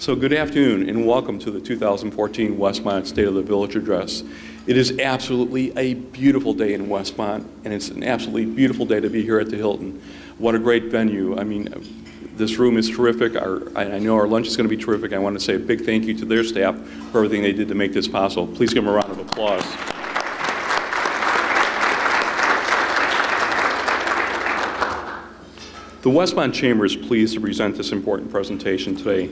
So good afternoon and welcome to the 2014 Westmont State of the Village Address. It is absolutely a beautiful day in Westmont, and it's an absolutely beautiful day to be here at the Hilton. What a great venue. I mean, this room is terrific. I know our lunch is going to be terrific. I want to say a big thank you to their staff for everything they did to make this possible. Please give them a round of applause. The Westmont Chamber is pleased to present this important presentation today.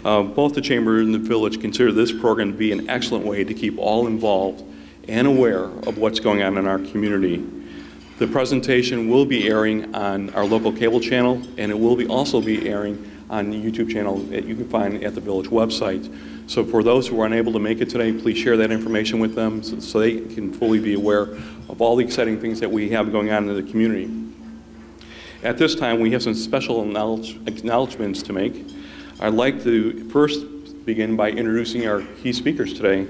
Both the Chamber and the Village consider this program to be an excellent way to keep all involved and aware of what's going on in our community. The presentation will be airing on our local cable channel, and it will also be airing on the YouTube channel that you can find at the Village website. So for those who are unable to make it today, please share that information with them so they can fully be aware of all the exciting things that we have going on in the community. At this time, we have some special acknowledgments to make. I'd like to first begin by introducing our key speakers today.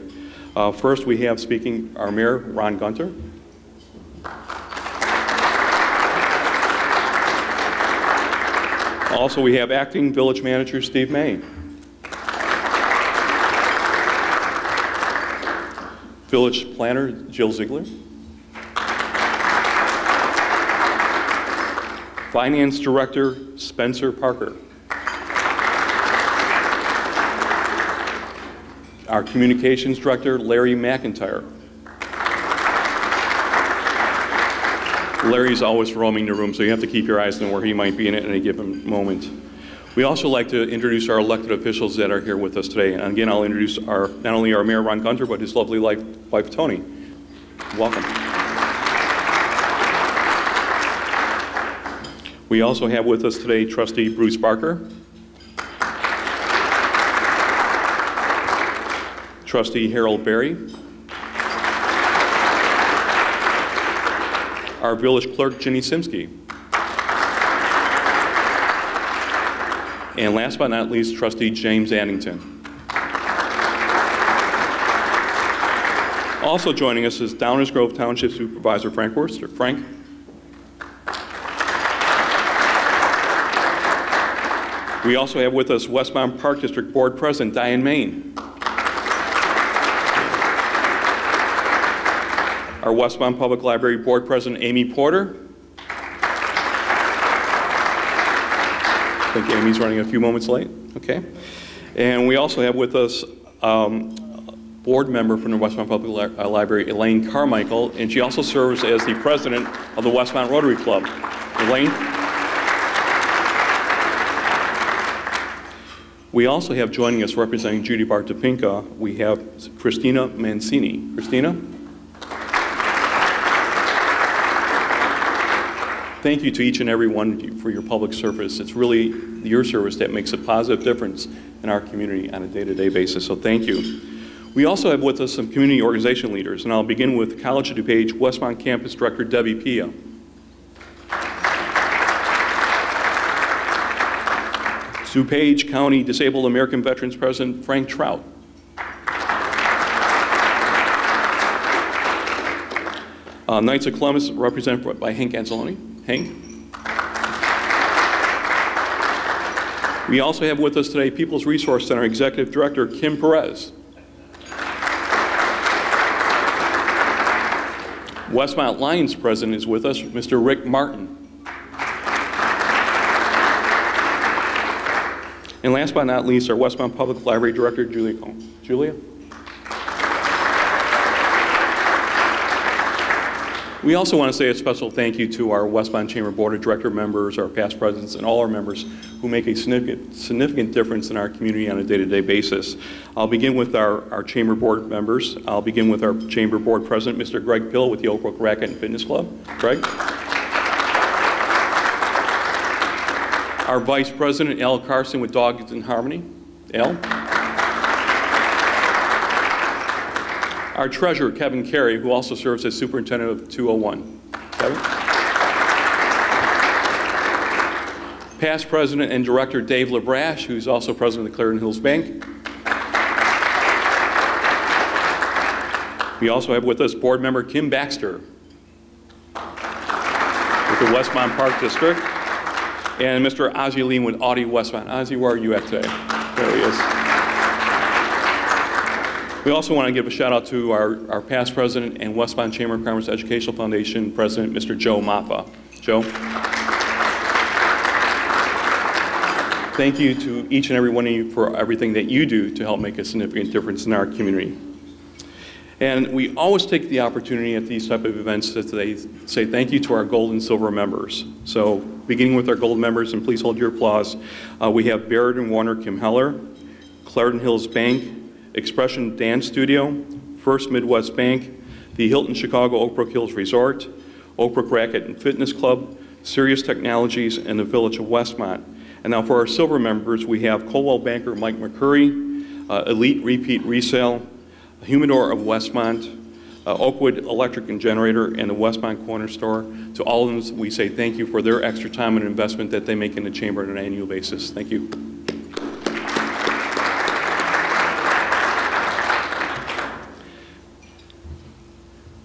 First, we have speaking our Mayor, Ron Gunter. Also, we have Acting Village Manager, Steve May. Village Planner, Jill Ziegler. Finance Director, Spencer Parker. Our Communications Director, Larry McIntyre. Larry's always roaming the room, so you have to keep your eyes on where he might be in it at any given moment. We also like to introduce our elected officials that are here with us today. And again, I'll introduce not only our Mayor, Ron Gunter, but his lovely wife, Tony. Welcome. We also have with us today Trustee Bruce Barker, Trustee Harold Berry, our Village Clerk, Ginny Simsky, and last but not least, Trustee James Addington. Also joining us is Downers Grove Township Supervisor Frank Worcester. Frank. We also have with us Westmont Park District Board President Diane Main. Our Westmont Public Library Board President Amy Porter. I think Amy's running a few moments late. Okay. And we also have with us board member from the Westmont Public Library, Elaine Carmichael, and she also serves as the president of the Westmont Rotary Club. Elaine. We also have joining us representing Judy Bartopinka, we have Christina Mancini. Christina? Thank you to each and every one of you for your public service. It's really your service that makes a positive difference in our community on a day-to-day basis, so thank you. We also have with us some community organization leaders, and I'll begin with College of DuPage Westmont Campus Director Debbie Pia. DuPage County Disabled American Veterans President Frank Trout. Knights of Columbus represented by Hank Anzalone. Hank. We also have with us today People's Resource Center Executive Director Kim Perez. Westmont Lions President is with us, Mr. Rick Martin. And last but not least, our Westmont Public Library Director, Julia Cohn. Julia? We also want to say a special thank you to our Westmont Chamber Board of Director members, our past presidents, and all our members who make a significant difference in our community on a day-to-day basis. I'll begin with our Chamber Board members. I'll begin with our Chamber Board President, Mr. Greg Pill with the Oak Brook Racquet and Fitness Club. Greg? Our Vice President, Al Carson with Dogs in Harmony. Al? Our Treasurer, Kevin Carey, who also serves as Superintendent of 201. Kevin? Past President and Director Dave LaBrash, who's also President of the Clarendon Hills Bank. We also have with us Board Member Kim Baxter with the Westmont Park District. And Mr. Ozzie Lee with Audi Westmont. Ozzie, where are you at today? There he is. We also want to give a shout out to our past president and Westmont Chamber of Commerce Educational Foundation president, Mr. Joe Maffa. Joe? Thank you to each and every one of you for everything that you do to help make a significant difference in our community. And we always take the opportunity at these type of events to today say thank you to our gold and silver members. So beginning with our gold members, and please hold your applause, we have Barrett and Warner Kim Heller, Clarendon Hills Bank, Expression Dance Studio, First Midwest Bank, the Hilton Chicago Oak Brook Hills Resort, Oak Brook Racket and Fitness Club, Sirius Technologies, and the Village of Westmont. And now for our silver members, we have Coldwell banker Mike McCurry, Elite Repeat Resale, Humidor of Westmont, Oakwood Electric and Generator, and the Westmont Corner Store. To all of them, we say thank you for their extra time and investment that they make in the Chamber on an annual basis. Thank you.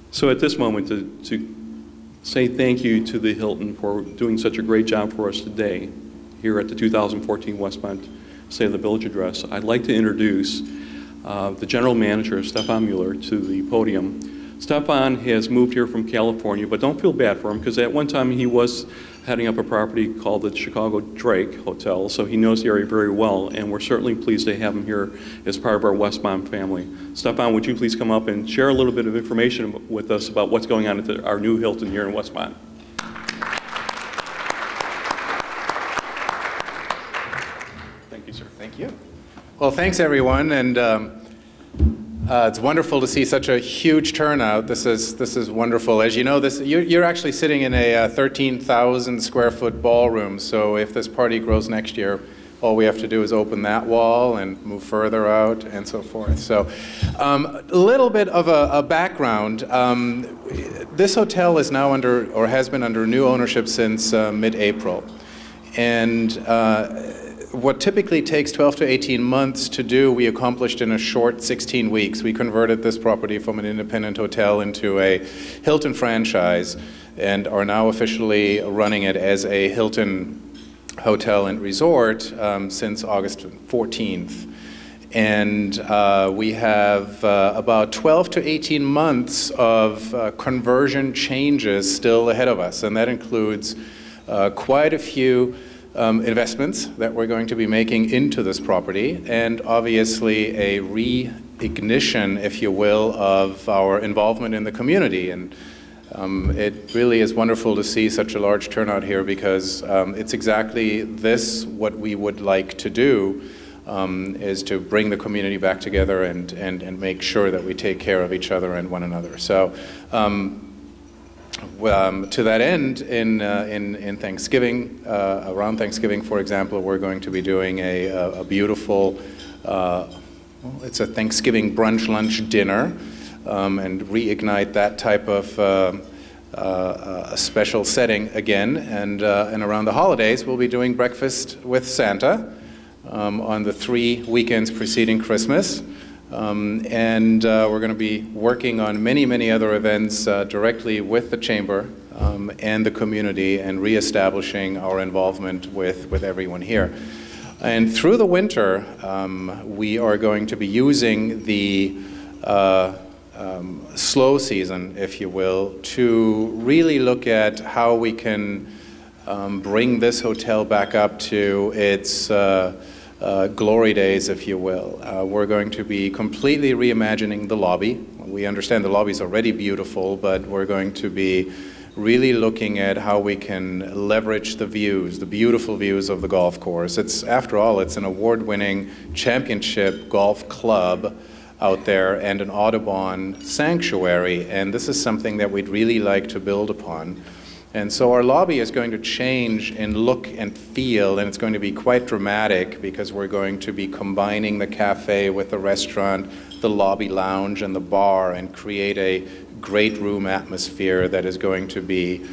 So at this moment, to say thank you to the Hilton for doing such a great job for us today here at the 2014 Westmont State of the Village Address, I'd like to introduce the General Manager, Stefan Mueller, to the podium. Stefan has moved here from California, but don't feel bad for him, because at one time he was heading up a property called the Chicago Drake Hotel, so he knows the area very well, and we're certainly pleased to have him here as part of our Westmont family. Stefan, would you please come up and share a little bit of information with us about what's going on at our new Hilton here in Westmont? Thank you, sir. Thank you. Well, thanks everyone, and it's wonderful to see such a huge turnout. This is wonderful. As you know, you're actually sitting in a 13,000 square foot ballroom. So if this party grows next year, all we have to do is open that wall and move further out and so forth. So a little bit of a background. This hotel is now under, or has been under, new ownership since mid-April. And what typically takes 12 to 18 months to do, we accomplished in a short 16 weeks. We converted this property from an independent hotel into a Hilton franchise and are now officially running it as a Hilton Hotel and Resort since August 14th. And we have about 12 to 18 months of conversion changes still ahead of us, and that includes quite a few investments that we're going to be making into this property, and obviously a reignition, if you will, of our involvement in the community. And it really is wonderful to see such a large turnout here, because it's exactly this what we would like to do, is to bring the community back together and make sure that we take care of each other and one another. So to that end, in Thanksgiving, around Thanksgiving, for example, we're going to be doing a beautiful, well, it's a Thanksgiving brunch, lunch, dinner, and reignite that type of a special setting again. And around the holidays, we'll be doing breakfast with Santa on the 3 weekends preceding Christmas. And we're going to be working on many, many other events directly with the Chamber and the community, and reestablishing our involvement with everyone here. And through the winter, we are going to be using the slow season, if you will, to really look at how we can bring this hotel back up to its glory days, if you will. We're going to be completely reimagining the lobby. We understand the lobby is already beautiful, but we're going to be really looking at how we can leverage the views, the beautiful views of the golf course. It's, after all, it's an award-winning championship golf club out there and an Audubon sanctuary, and this is something that we'd really like to build upon. And so our lobby is going to change in look and feel, and it's going to be quite dramatic, because we're going to be combining the cafe with the restaurant, the lobby lounge, and the bar, and create a great room atmosphere that is going to be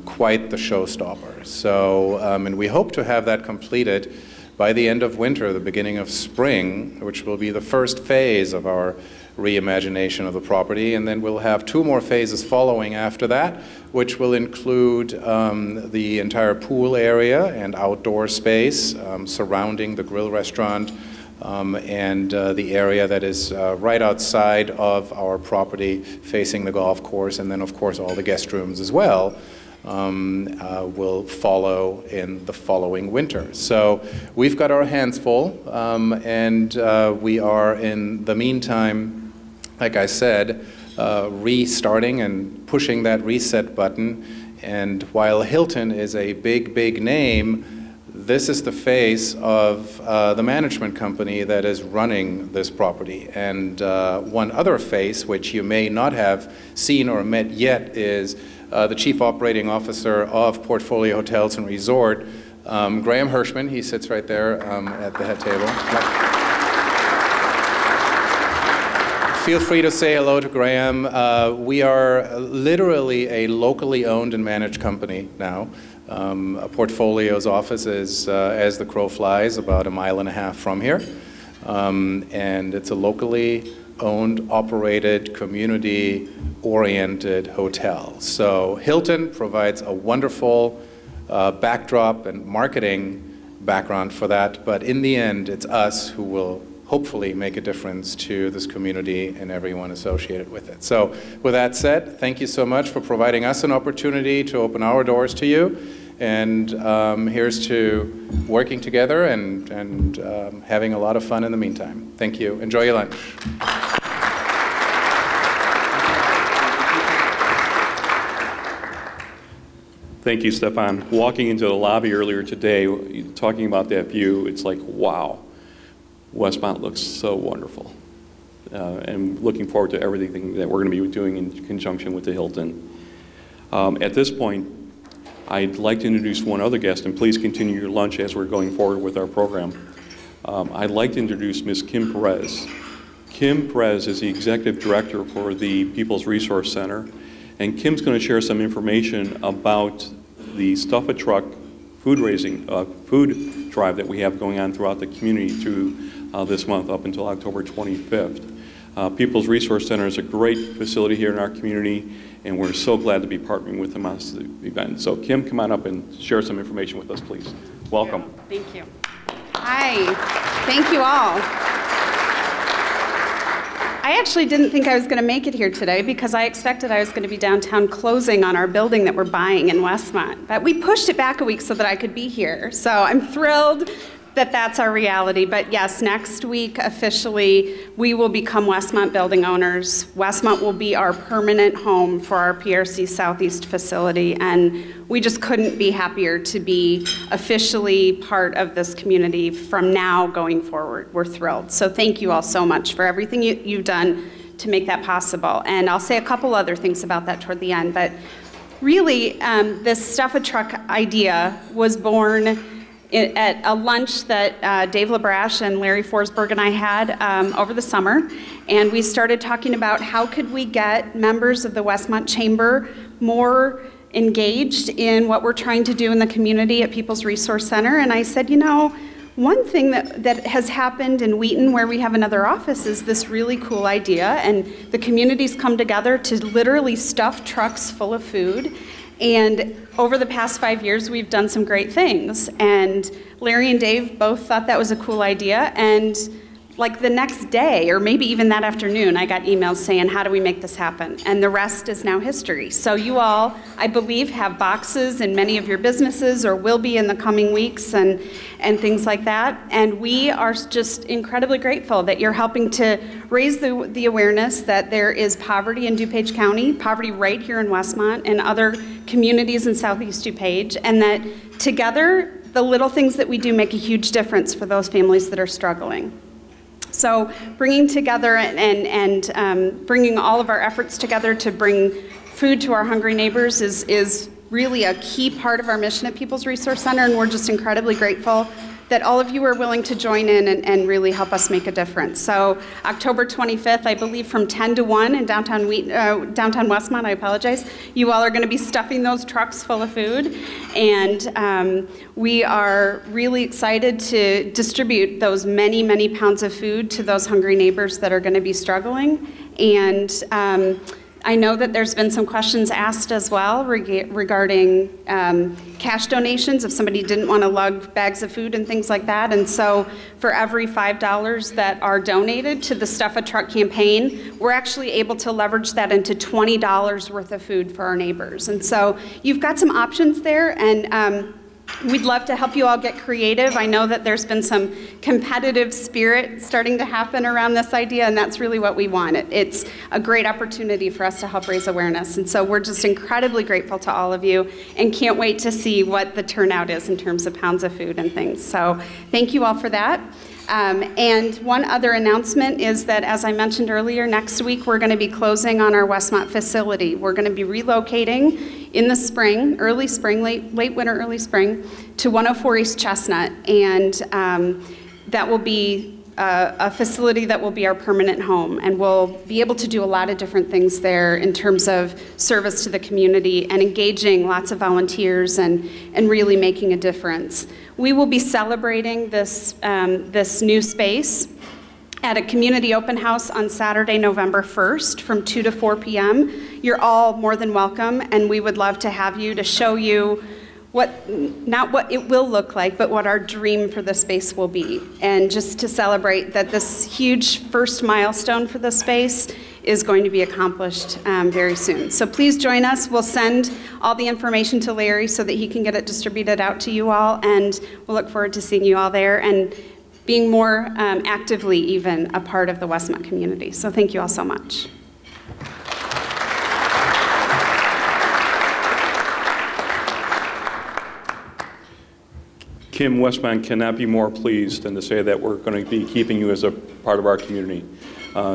quite the showstopper. So, and we hope to have that completed by the end of winter, the beginning of spring, which will be the first phase of our reimagination of the property, and then we'll have 2 more phases following after that, which will include the entire pool area and outdoor space surrounding the grill restaurant, and the area that is right outside of our property facing the golf course, and then of course all the guest rooms as well, will follow in the following winter. So we've got our hands full, and we are in the meantime, like I said, restarting and pushing that reset button. And while Hilton is a big, big name, this is the face of the management company that is running this property. And one other face, which you may not have seen or met yet, is the Chief Operating Officer of Portfolio Hotels and Resort, Graham Hirschman. He sits right there at the head table. Feel free to say hello to Graham. We are literally a locally owned and managed company now. Portfolio's office is, as the crow flies, about 1.5 miles from here. And it's a locally owned, operated, community-oriented hotel. So Hilton provides a wonderful backdrop and marketing background for that, but in the end, it's us who will hopefully make a difference to this community and everyone associated with it. So with that said, thank you so much for providing us an opportunity to open our doors to you. And here's to working together and having a lot of fun in the meantime. Thank you. Enjoy your lunch. Thank you, Stefan. Walking into the lobby earlier today, talking about that view, it's like, wow, Westmont looks so wonderful. And looking forward to everything that we're going to be doing in conjunction with the Hilton. At this point, I'd like to introduce one other guest, and please continue your lunch as we're going forward with our program. I'd like to introduce Ms. Kim Perez. Kim Perez is the Executive Director for the People's Resource Center, and Kim's going to share some information about the Stuff a Truck food drive that we have going on throughout the community through this month up until October 25th. People's Resource Center is a great facility here in our community, and we're so glad to be partnering with them on this event. So Kim, come on up and share some information with us, please. Welcome. Thank you. Hi. Thank you all. I actually didn't think I was going to make it here today because I expected I was going to be downtown closing on our building that we're buying in Westmont. But we pushed it back a week so that I could be here. So I'm thrilled that that's our reality. But yes, next week, officially, we will become Westmont building owners. Westmont will be our permanent home for our PRC Southeast facility, and we just couldn't be happier to be officially part of this community from now going forward. We're thrilled. So thank you all so much for everything you've done to make that possible. And I'll say a couple other things about that toward the end, but really, this Stuff a Truck idea was born at a lunch that Dave LaBrash and Larry Forsberg and I had over the summer, and we started talking about how could we get members of the Westmont Chamber more engaged in what we're trying to do in the community at People's Resource Center. And I said, you know, one thing that has happened in Wheaton, where we have another office, is this really cool idea, and the communities come together to literally stuff trucks full of food. And over the past 5 years, we've done some great things. And Larry and Dave both thought that was a cool idea. And like the next day, or maybe even that afternoon, I got emails saying, how do we make this happen? And the rest is now history. So you all, I believe, have boxes in many of your businesses, or will be in the coming weeks, and things like that. And we are just incredibly grateful that you're helping to raise the awareness that there is poverty in DuPage County, poverty right here in Westmont and other communities in Southeast DuPage, and that together, the little things that we do make a huge difference for those families that are struggling. So bringing together and bringing all of our efforts together to bring food to our hungry neighbors is really a key part of our mission at People's Resource Center, and we're just incredibly grateful that all of you are willing to join in and really help us make a difference. So October 25th, I believe from 10 to 1 in downtown Westmont, I apologize, you all are going to be stuffing those trucks full of food. And we are really excited to distribute those many, many pounds of food to those hungry neighbors that are going to be struggling. And I know that there's been some questions asked as well regarding cash donations if somebody didn't want to lug bags of food and things like that. And so for every $5 that are donated to the Stuff a Truck campaign, we're actually able to leverage that into $20 worth of food for our neighbors. And so you've got some options there, and we'd love to help you all get creative. I know that there's been some competitive spirit starting to happen around this idea, and that's really what we want. It's a great opportunity for us to help raise awareness. And so we're just incredibly grateful to all of you and can't wait to see what the turnout is in terms of pounds of food and things. So thank you all for that. And one other announcement is that, as I mentioned earlier, next week we're going to be closing on our Westmont facility. We're going to be relocating in the spring, early spring, late winter, early spring, to 104 East Chestnut. And that will be a facility that will be our permanent home. And we'll be able to do a lot of different things there in terms of service to the community and engaging lots of volunteers and really making a difference. We will be celebrating this new space at a community open house on Saturday, November 1st from 2 to 4 p.m. You're all more than welcome, and we would love to have you to show you not what it will look like, but what our dream for the space will be. And just to celebrate that this huge first milestone for the space is going to be accomplished very soon. So please join us. We'll send all the information to Larry so that he can get it distributed out to you all, and we'll look forward to seeing you all there and being more actively even a part of the Westmont community. So thank you all so much. Kim, Westmont cannot be more pleased than to say that we're going to be keeping you as a part of our community.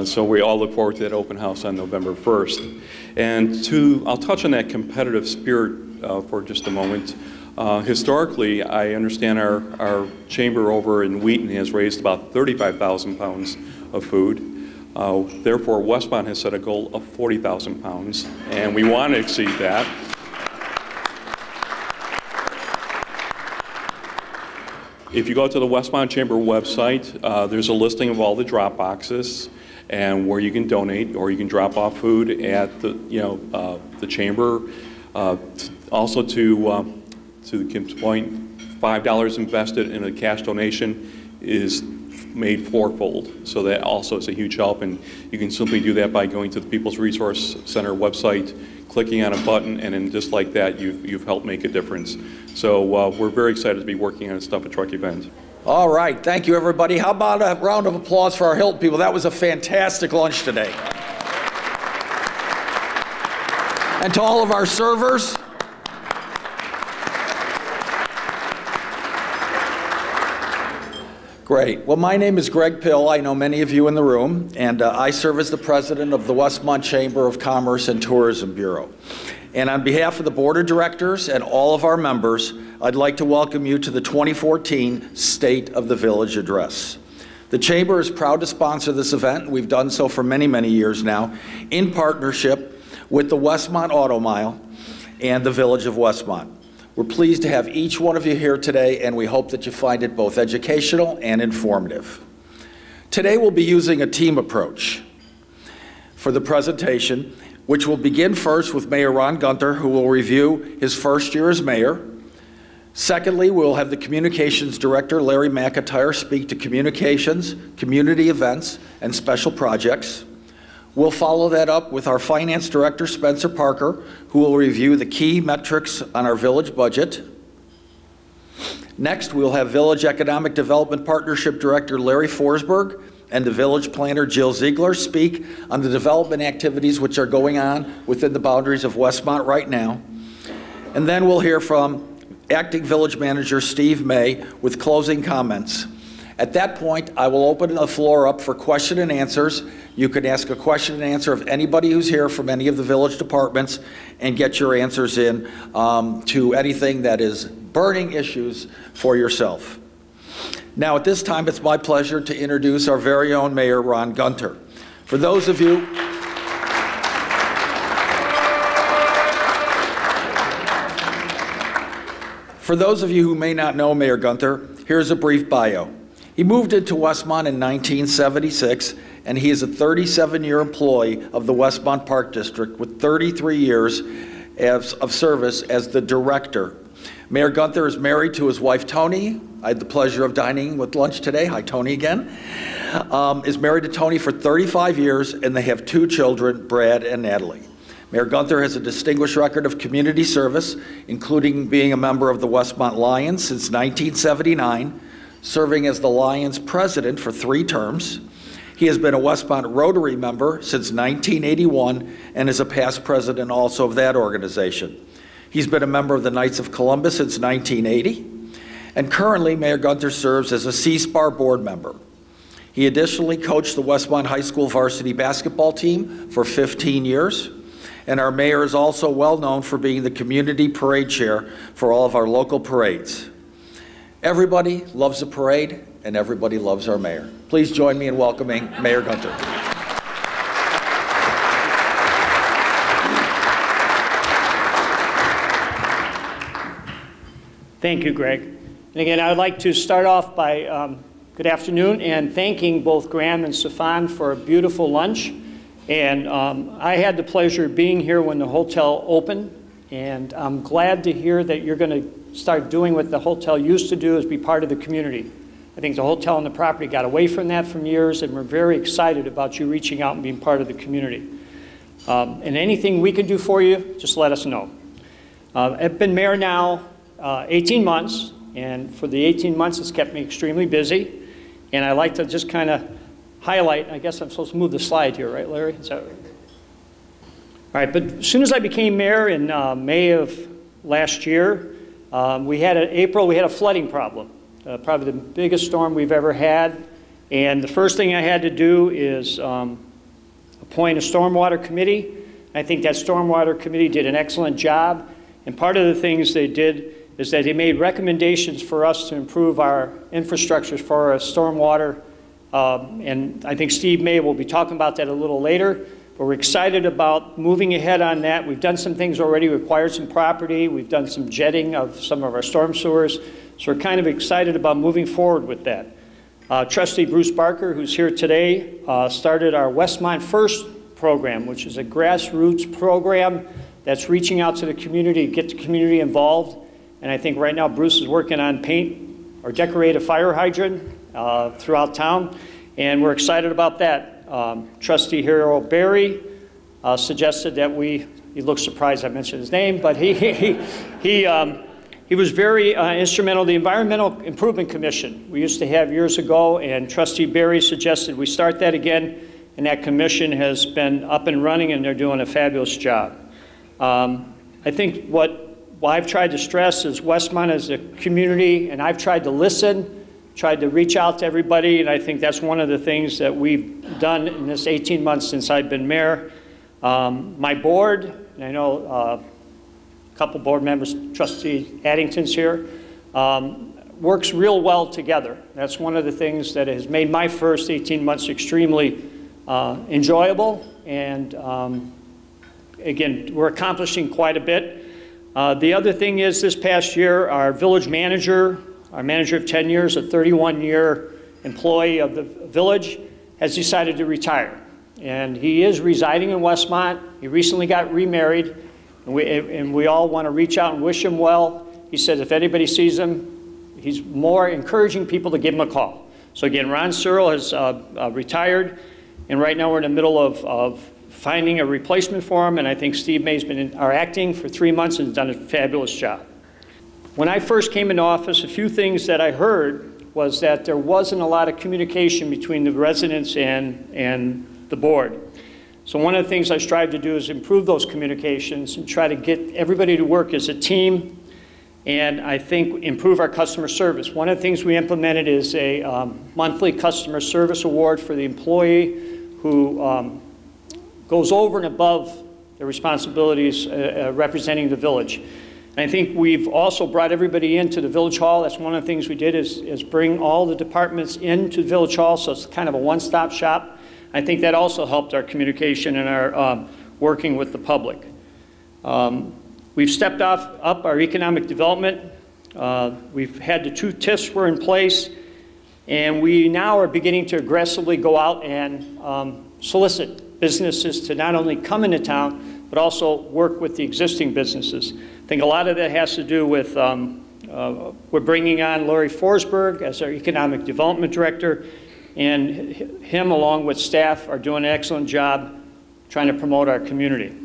So we all look forward to that open house on November 1st. And I'll touch on that competitive spirit for just a moment. Historically, I understand our chamber over in Wheaton has raised about 35,000 pounds of food. Therefore, Westmont has set a goal of 40,000 pounds, and we want to exceed that. If you go to the Westmont Chamber website, there's a listing of all the drop boxes and where you can donate or you can drop off food at the chamber. Also, to Kim's point, $5 invested in a cash donation is made fourfold. So that also is a huge help, and you can simply do that by going to the People's Resource Center website, clicking on a button, and then just like that, you've helped make a difference. So we're very excited to be working on a Stuff a Truck event. All right, thank you everybody. How about a round of applause for our Hilton people? That was a fantastic lunch today. And to all of our servers, great. Well, my name is Greg Pill. I know many of you in the room, and I serve as the president of the Westmont Chamber of Commerce and Tourism Bureau. And on behalf of the Board of Directors and all of our members, I'd like to welcome you to the 2014 State of the Village Address. The Chamber is proud to sponsor this event. We've done so for many, many years now, in partnership with the Westmont Auto Mile and the Village of Westmont. We're pleased to have each one of you here today, and we hope that you find it both educational and informative. Today we'll be using a team approach for the presentation, which will begin first with Mayor Ron Gunter, who will review his first year as mayor. Secondly, we'll have the Communications Director, Larry McIntyre, speak to communications, community events, and special projects. We'll follow that up with our Finance Director, Spencer Parker, who will review the key metrics on our village budget. Next, we'll have Village Economic Development Partnership Director, Larry Forsberg, and the Village Planner, Jill Ziegler, speak on the development activities which are going on within the boundaries of Westmont right now. And then we'll hear from Acting Village Manager Steve May with closing comments. At that point, I will open the floor up for question and answers. You can ask a question and answer of anybody who's here from any of the village departments and get your answers in to anything that is burning issues for yourself. Now, at this time, it's my pleasure to introduce our very own Mayor, Ron Gunter. For those of you who may not know Mayor Gunter, here's a brief bio. He moved into Westmont in 1976 and he is a 37-year employee of the Westmont Park District with 33 years of service as the director. Mayor Gunter is married to his wife, Tony. I had the pleasure of dining with lunch today. Hi, Tony again. Is married to Tony for 35 years, and they have 2 children, Brad and Natalie. Mayor Gunter has a distinguished record of community service, including being a member of the Westmont Lions since 1979, serving as the Lions president for 3 terms. He has been a Westmont Rotary member since 1981 and is a past president also of that organization. He's been a member of the Knights of Columbus since 1980, and currently Mayor Gunter serves as a C-SPAR board member. He additionally coached the Westmont High School varsity basketball team for 15 years, and our mayor is also well known for being the community parade chair for all of our local parades. Everybody loves a parade, and everybody loves our mayor. Please join me in welcoming Mayor Gunter. Thank you, Greg. And again, I would like to start off by good afternoon and thanking both Graham and Stefan for a beautiful lunch. And I had the pleasure of being here when the hotel opened, and I'm glad to hear that you're going to start doing what the hotel used to do, is be part of the community. I think the hotel and the property got away from that for years, and we're very excited about you reaching out and being part of the community. And anything we can do for you, just let us know. I've been mayor now 18 months, and for the 18 months it's kept me extremely busy. And I like to just kind of highlight, I guess I'm supposed to move the slide here, right, Larry? Is that right? All right, but as soon as I became mayor in May of last year, we had a flooding problem, probably the biggest storm we've ever had. And the first thing I had to do is appoint a stormwater committee. I think that stormwater committee did an excellent job. And part of the things they did is that they made recommendations for us to improve our infrastructure for our stormwater. And I think Steve May will be talking about that a little later. But we're excited about moving ahead on that. We've done some things already. We acquired some property. We've done some jetting of some of our storm sewers. So we're kind of excited about moving forward with that. Trustee Bruce Barker, who's here today, started our Westmont First program, which is a grassroots program that's reaching out to the community, get the community involved. And I think right now Bruce is working on paint or decorate a fire hydrant throughout town, and we're excited about that. Trustee Hero Berry suggested that he looks surprised I mentioned his name, but he was very instrumental. The Environmental Improvement Commission we used to have years ago, and Trustee Berry suggested we start that again, and that commission has been up and running, and they're doing a fabulous job. I think what I've tried to stress is Westmont as a community, and I've tried to listen, tried to reach out to everybody, and I think that's one of the things that we've done in this 18 months since I've been mayor. My board, and I know a couple board members, Trustee Addington's here, works real well together. That's one of the things that has made my first 18 months extremely enjoyable, and again, we're accomplishing quite a bit. The other thing is this past year, our village manager, our manager of 10 years, a 31-year employee of the village, has decided to retire. And he is residing in Westmont. He recently got remarried, and we all want to reach out and wish him well. He said if anybody sees him, he's more encouraging people to give him a call. So again, Ron Searle has retired, and right now we're in the middle of finding a replacement for him, and I think Steve May's been our acting for 3 months and has done a fabulous job. When I first came into office, a few things that I heard was that there wasn't a lot of communication between the residents and the board. So one of the things I strive to do is improve those communications and try to get everybody to work as a team, and I think improve our customer service. One of the things we implemented is a monthly customer service award for the employee who goes over and above their responsibilities representing the village. And I think we've also brought everybody into the Village Hall. That's one of the things we did is bring all the departments into the Village Hall, so it's kind of a one-stop shop. I think that also helped our communication and our working with the public. We've stepped up our economic development. We've had the 2 TIFs were in place. And we now are beginning to aggressively go out and solicit businesses to not only come into town, but also work with the existing businesses. I think a lot of that has to do with, we're bringing on Larry Forsberg as our Economic Development Director, and him along with staff are doing an excellent job trying to promote our community.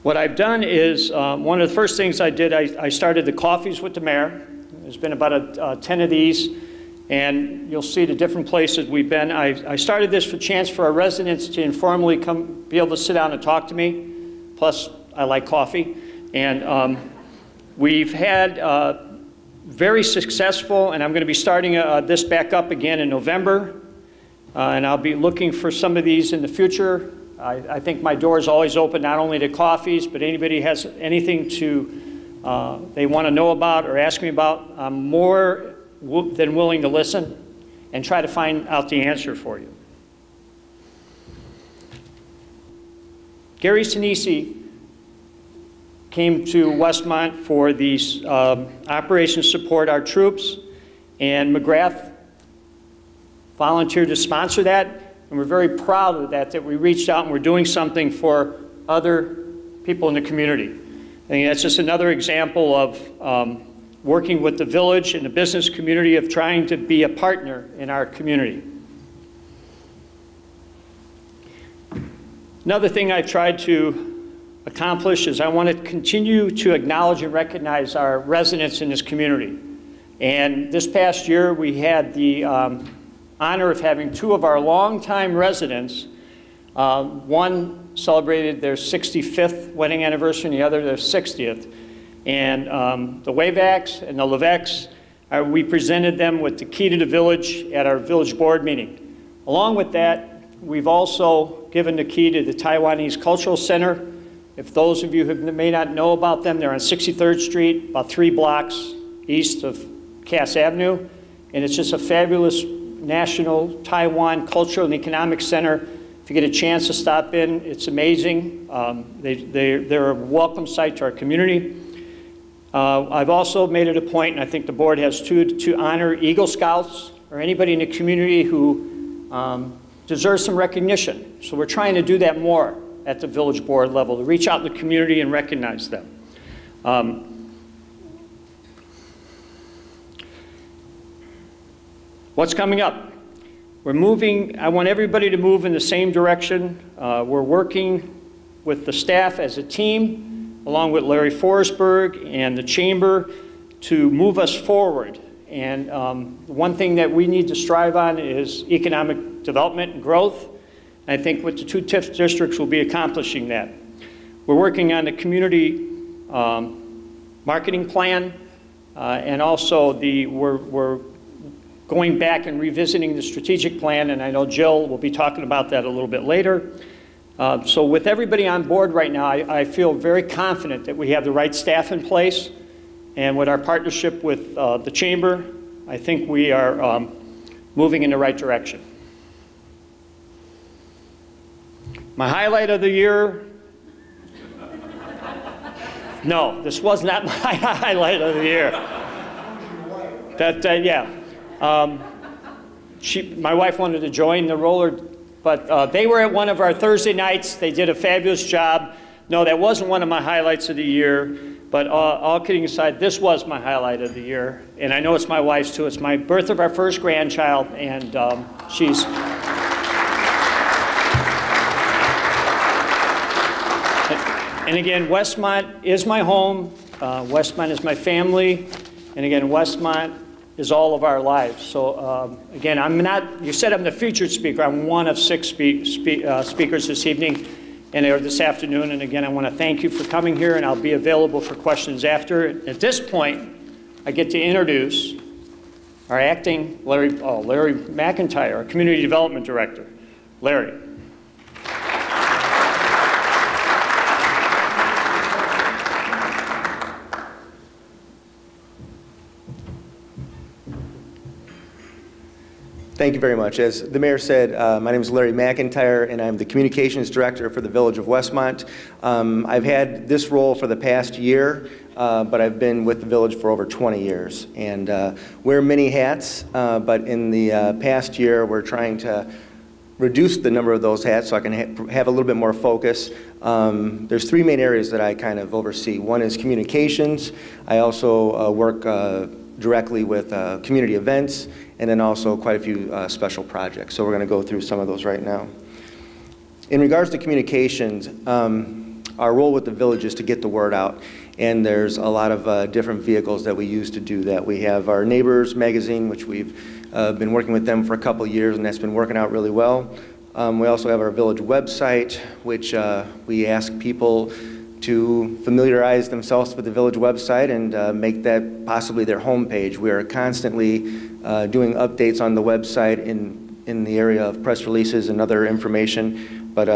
What I've done is, one of the first things I did, I started the coffees with the mayor. There's been about 10 of these, and you'll see the different places we've been. I started this for chance for our residents to informally come, be able to sit down and talk to me. Plus, I like coffee. And we've had very successful, and I'm going to be starting this back up again in November. And I'll be looking for some of these in the future. I think my door is always open, not only to coffees, but anybody has anything they want to know about or ask me about. I'm more than willing to listen and try to find out the answer for you. Gary Sinisi came to Westmont for these operations support our troops, and McGrath volunteered to sponsor that. And we're very proud of that we reached out and we're doing something for other people in the community. I think that's just another example of working with the village and the business community of trying to be a partner in our community. Another thing I've tried to accomplish is I want to continue to acknowledge and recognize our residents in this community. And this past year we had the honor of having two of our longtime residents. One celebrated their 65th wedding anniversary and the other their 60th. And the Wavaks and the Levesques, we presented them with the key to the village at our village board meeting. Along with that, we've also given the key to the Taiwanese Cultural Center. If those of you who may not know about them, they're on 63rd Street, about 3 blocks east of Cass Avenue. And it's just a fabulous National Taiwan Cultural and Economic Center. If you get a chance to stop in, it's amazing. They're a welcome site to our community. I've also made it a point, and I think the board has too, to honor Eagle Scouts or anybody in the community who deserves some recognition. So we're trying to do that more at the village board level, to reach out in the community and recognize them. What's coming up? We're moving, I want everybody to move in the same direction. We're working with the staff as a team, along with Larry Forsberg and the chamber, to move us forward. And one thing that we need to strive on is economic development and growth. And I think with the 2 TIF districts we'll be accomplishing that. We're working on the community marketing plan, and also we're going back and revisiting the strategic plan, and I know Jill will be talking about that a little bit later. So with everybody on board right now, I feel very confident that we have the right staff in place, and with our partnership with the chamber, I think we are moving in the right direction. My highlight of the year, no, this was not my highlight of the year. Yeah. My wife wanted to join the roller, but they were at one of our Thursday nights. They did a fabulous job. No, that wasn't one of my highlights of the year, but all kidding aside, this was my highlight of the year. And I know it's my wife's too. It's my birth of our first grandchild, and she's... And again, Westmont is my home. Westmont is my family. And again, Westmont is all of our lives. So again, I'm not, you said I'm the featured speaker. I'm one of 6 speakers this evening or this afternoon. And again, I want to thank you for coming here, and I'll be available for questions after. At this point, I get to introduce our acting Larry McIntyre, our Community Development Director. Larry. Thank you very much. As the mayor said, my name is Larry McIntyre, and I'm the communications director for the Village of Westmont. I've had this role for the past year. but I've been with the village for over 20 years and wear many hats, but in the past year we're trying to reduce the number of those hats so I can have a little bit more focus. There's three main areas that I kind of oversee. One is communications. I also work directly with community events, and then also quite a few special projects. So we're going to go through some of those right now. In regards to communications, our role with the village is to get the word out. And there's a lot of different vehicles that we use to do that. We have our Neighbors magazine, which we've been working with them for a couple of years, and that's been working out really well. We also have our village website, which we ask people to familiarize themselves with the village website and make that possibly their homepage. We are constantly doing updates on the website in the area of press releases and other information, but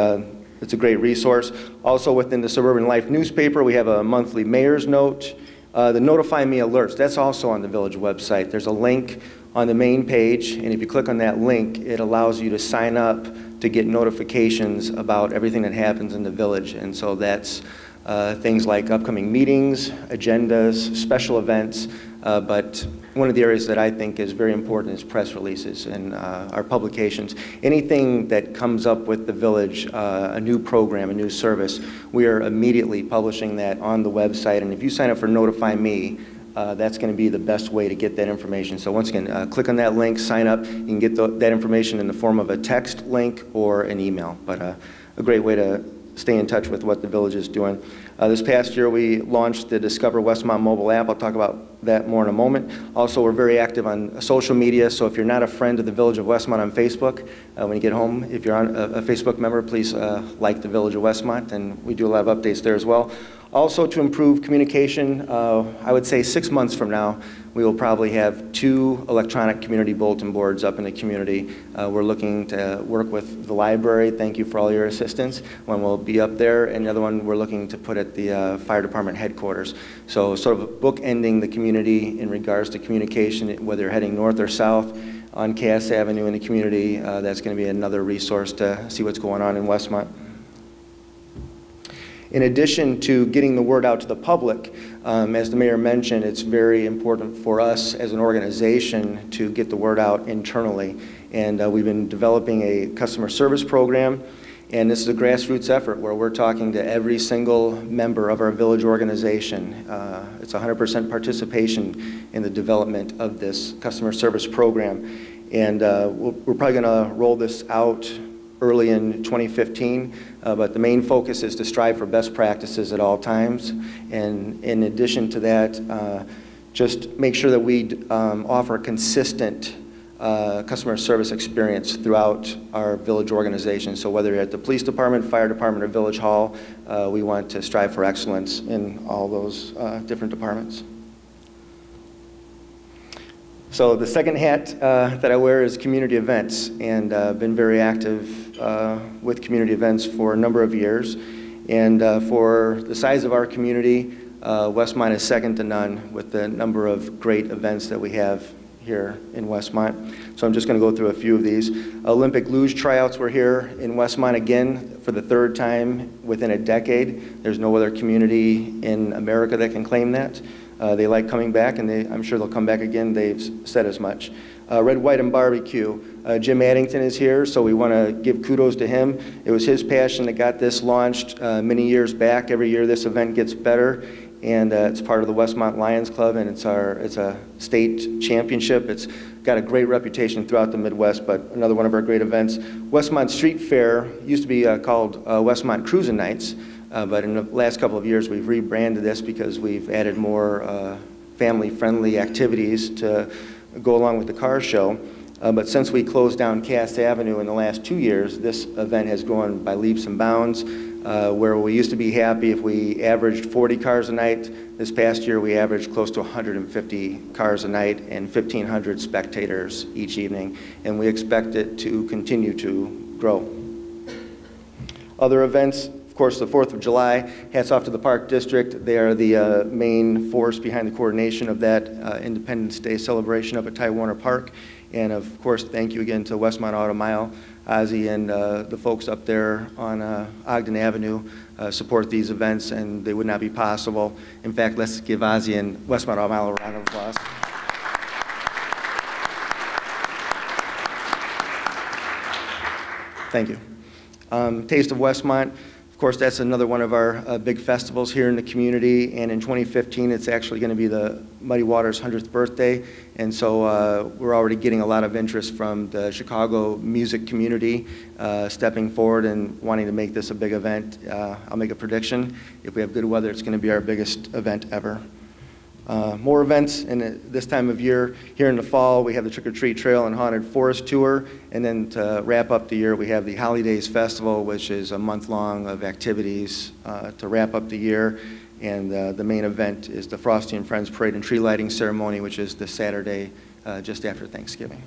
it's a great resource. Also within the Suburban Life newspaper, we have a monthly mayor's note. The Notify Me alerts, that's also on the village website. There's a link on the main page, and if you click on that link, it allows you to sign up to get notifications about everything that happens in the village. And so that's things like upcoming meetings, agendas, special events, but one of the areas that I think is very important is press releases and our publications. Anything that comes up with the village, a new program, a new service, we are immediately publishing that on the website. And if you sign up for Notify Me, that's going to be the best way to get that information. So once again, click on that link, sign up. You can get that information in the form of a text link or an email. But a great way to stay in touch with what the village is doing. This past year we launched the Discover Westmont mobile app. I'll talk about that more in a moment. Also, we're very active on social media, so if you're not a friend of the Village of Westmont on Facebook, when you get home, if you're on a Facebook member, please like the Village of Westmont, and we do a lot of updates there as well. Also, to improve communication, I would say 6 months from now, we will probably have 2 electronic community bulletin boards up in the community. We're looking to work with the library. Thank you for all your assistance. One will be up there, and the other one we're looking to put at the fire department headquarters. So sort of bookending the community in regards to communication, whether you're heading north or south on Cass Avenue in the community. That's going to be another resource to see what's going on in Westmont. In addition to getting the word out to the public, as the mayor mentioned, it's very important for us as an organization to get the word out internally. And we've been developing a customer service program, and this is a grassroots effort where we're talking to every single member of our village organization. It's 100% participation in the development of this customer service program. And we're probably going to roll this out early in 2015, but the main focus is to strive for best practices at all times. And in addition to that, just make sure that we offer a consistent customer service experience throughout our village organization. So whether you're at the police department, fire department, or village hall, we want to strive for excellence in all those different departments. So the second hat that I wear is community events, and I've been very active with community events for a number of years. And for the size of our community, Westmont is second to none with the number of great events that we have here in Westmont. So I'm just going to go through a few of these. Olympic luge tryouts were here in Westmont again for the 3rd time within a decade. There's no other community in America that can claim that. They like coming back, and I'm sure they'll come back again. They've said as much. Red, White, and Barbecue. Jim Addington is here, so we want to give kudos to him. It was his passion that got this launched many years back. Every year this event gets better, and it's part of the Westmont Lions Club, and it's a state championship. It's got a great reputation throughout the Midwest, but another one of our great events. Westmont Street Fair used to be called Westmont Cruisin' Nights. But in the last couple of years, we've rebranded this because we've added more family-friendly activities to go along with the car show. But since we closed down Cass Avenue in the last 2 years, this event has grown by leaps and bounds. Where we used to be happy if we averaged 40 cars a night, this past year we averaged close to 150 cars a night and 1,500 spectators each evening. And we expect it to continue to grow. Other events. Of course, the 4th of July, hats off to the Park District. They are the main force behind the coordination of that Independence Day celebration up at Ty Warner Park. And of course, thank you again to Westmont Auto Mile Ozzy and the folks up there on Ogden Avenue support these events, and they would not be possible. In fact, let's give Ozzy and Westmont a round of applause. Thank you. Taste of Westmont, of course, that's another one of our big festivals here in the community, and in 2015 it's actually going to be the Muddy Waters' 100th birthday, and so we're already getting a lot of interest from the Chicago music community stepping forward and wanting to make this a big event. I'll make a prediction. If we have good weather, it's going to be our biggest event ever. More events in this time of year. Here in the fall, we have the Trick or Treat Trail and Haunted Forest Tour, and then to wrap up the year, we have the Holidays Festival, which is a month-long of activities to wrap up the year, and the main event is the Frosty and Friends Parade and Tree Lighting Ceremony, which is this Saturday just after Thanksgiving.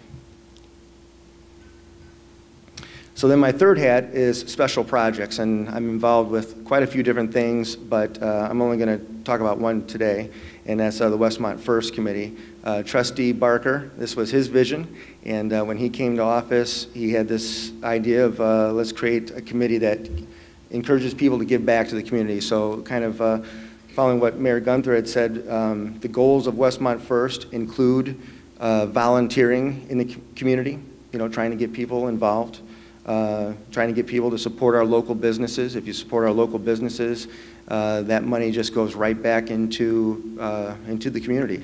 So then my third hat is special projects, and I'm involved with quite a few different things, but I'm only going to talk about one today, and that's the Westmont First Committee. Trustee Barker, this was his vision, and when he came to office, he had this idea of let's create a committee that encourages people to give back to the community. So kind of following what Mayor Gunter had said, the goals of Westmont First include volunteering in the community, you know, trying to get people involved. Trying to get people to support our local businesses. If you support our local businesses, that money just goes right back into the community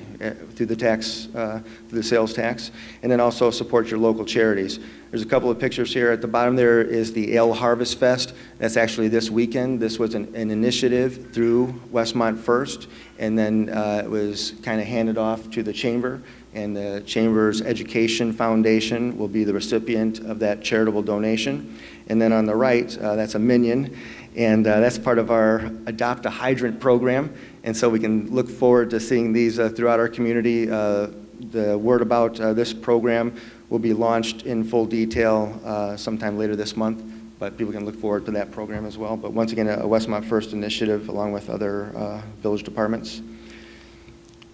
through the tax, through the sales tax, and then also support your local charities. There's a couple of pictures here. At the bottom there is the Ale Harvest Fest. That's actually this weekend. This was an initiative through Westmont First, and then it was kind of handed off to the Chamber. And the Chamber's Education Foundation will be the recipient of that charitable donation. And then on the right, that's a minion, and that's part of our Adopt a Hydrant program. And so we can look forward to seeing these throughout our community. The word about this program will be launched in full detail sometime later this month, but people can look forward to that program as well. But once again, a Westmont First initiative along with other village departments.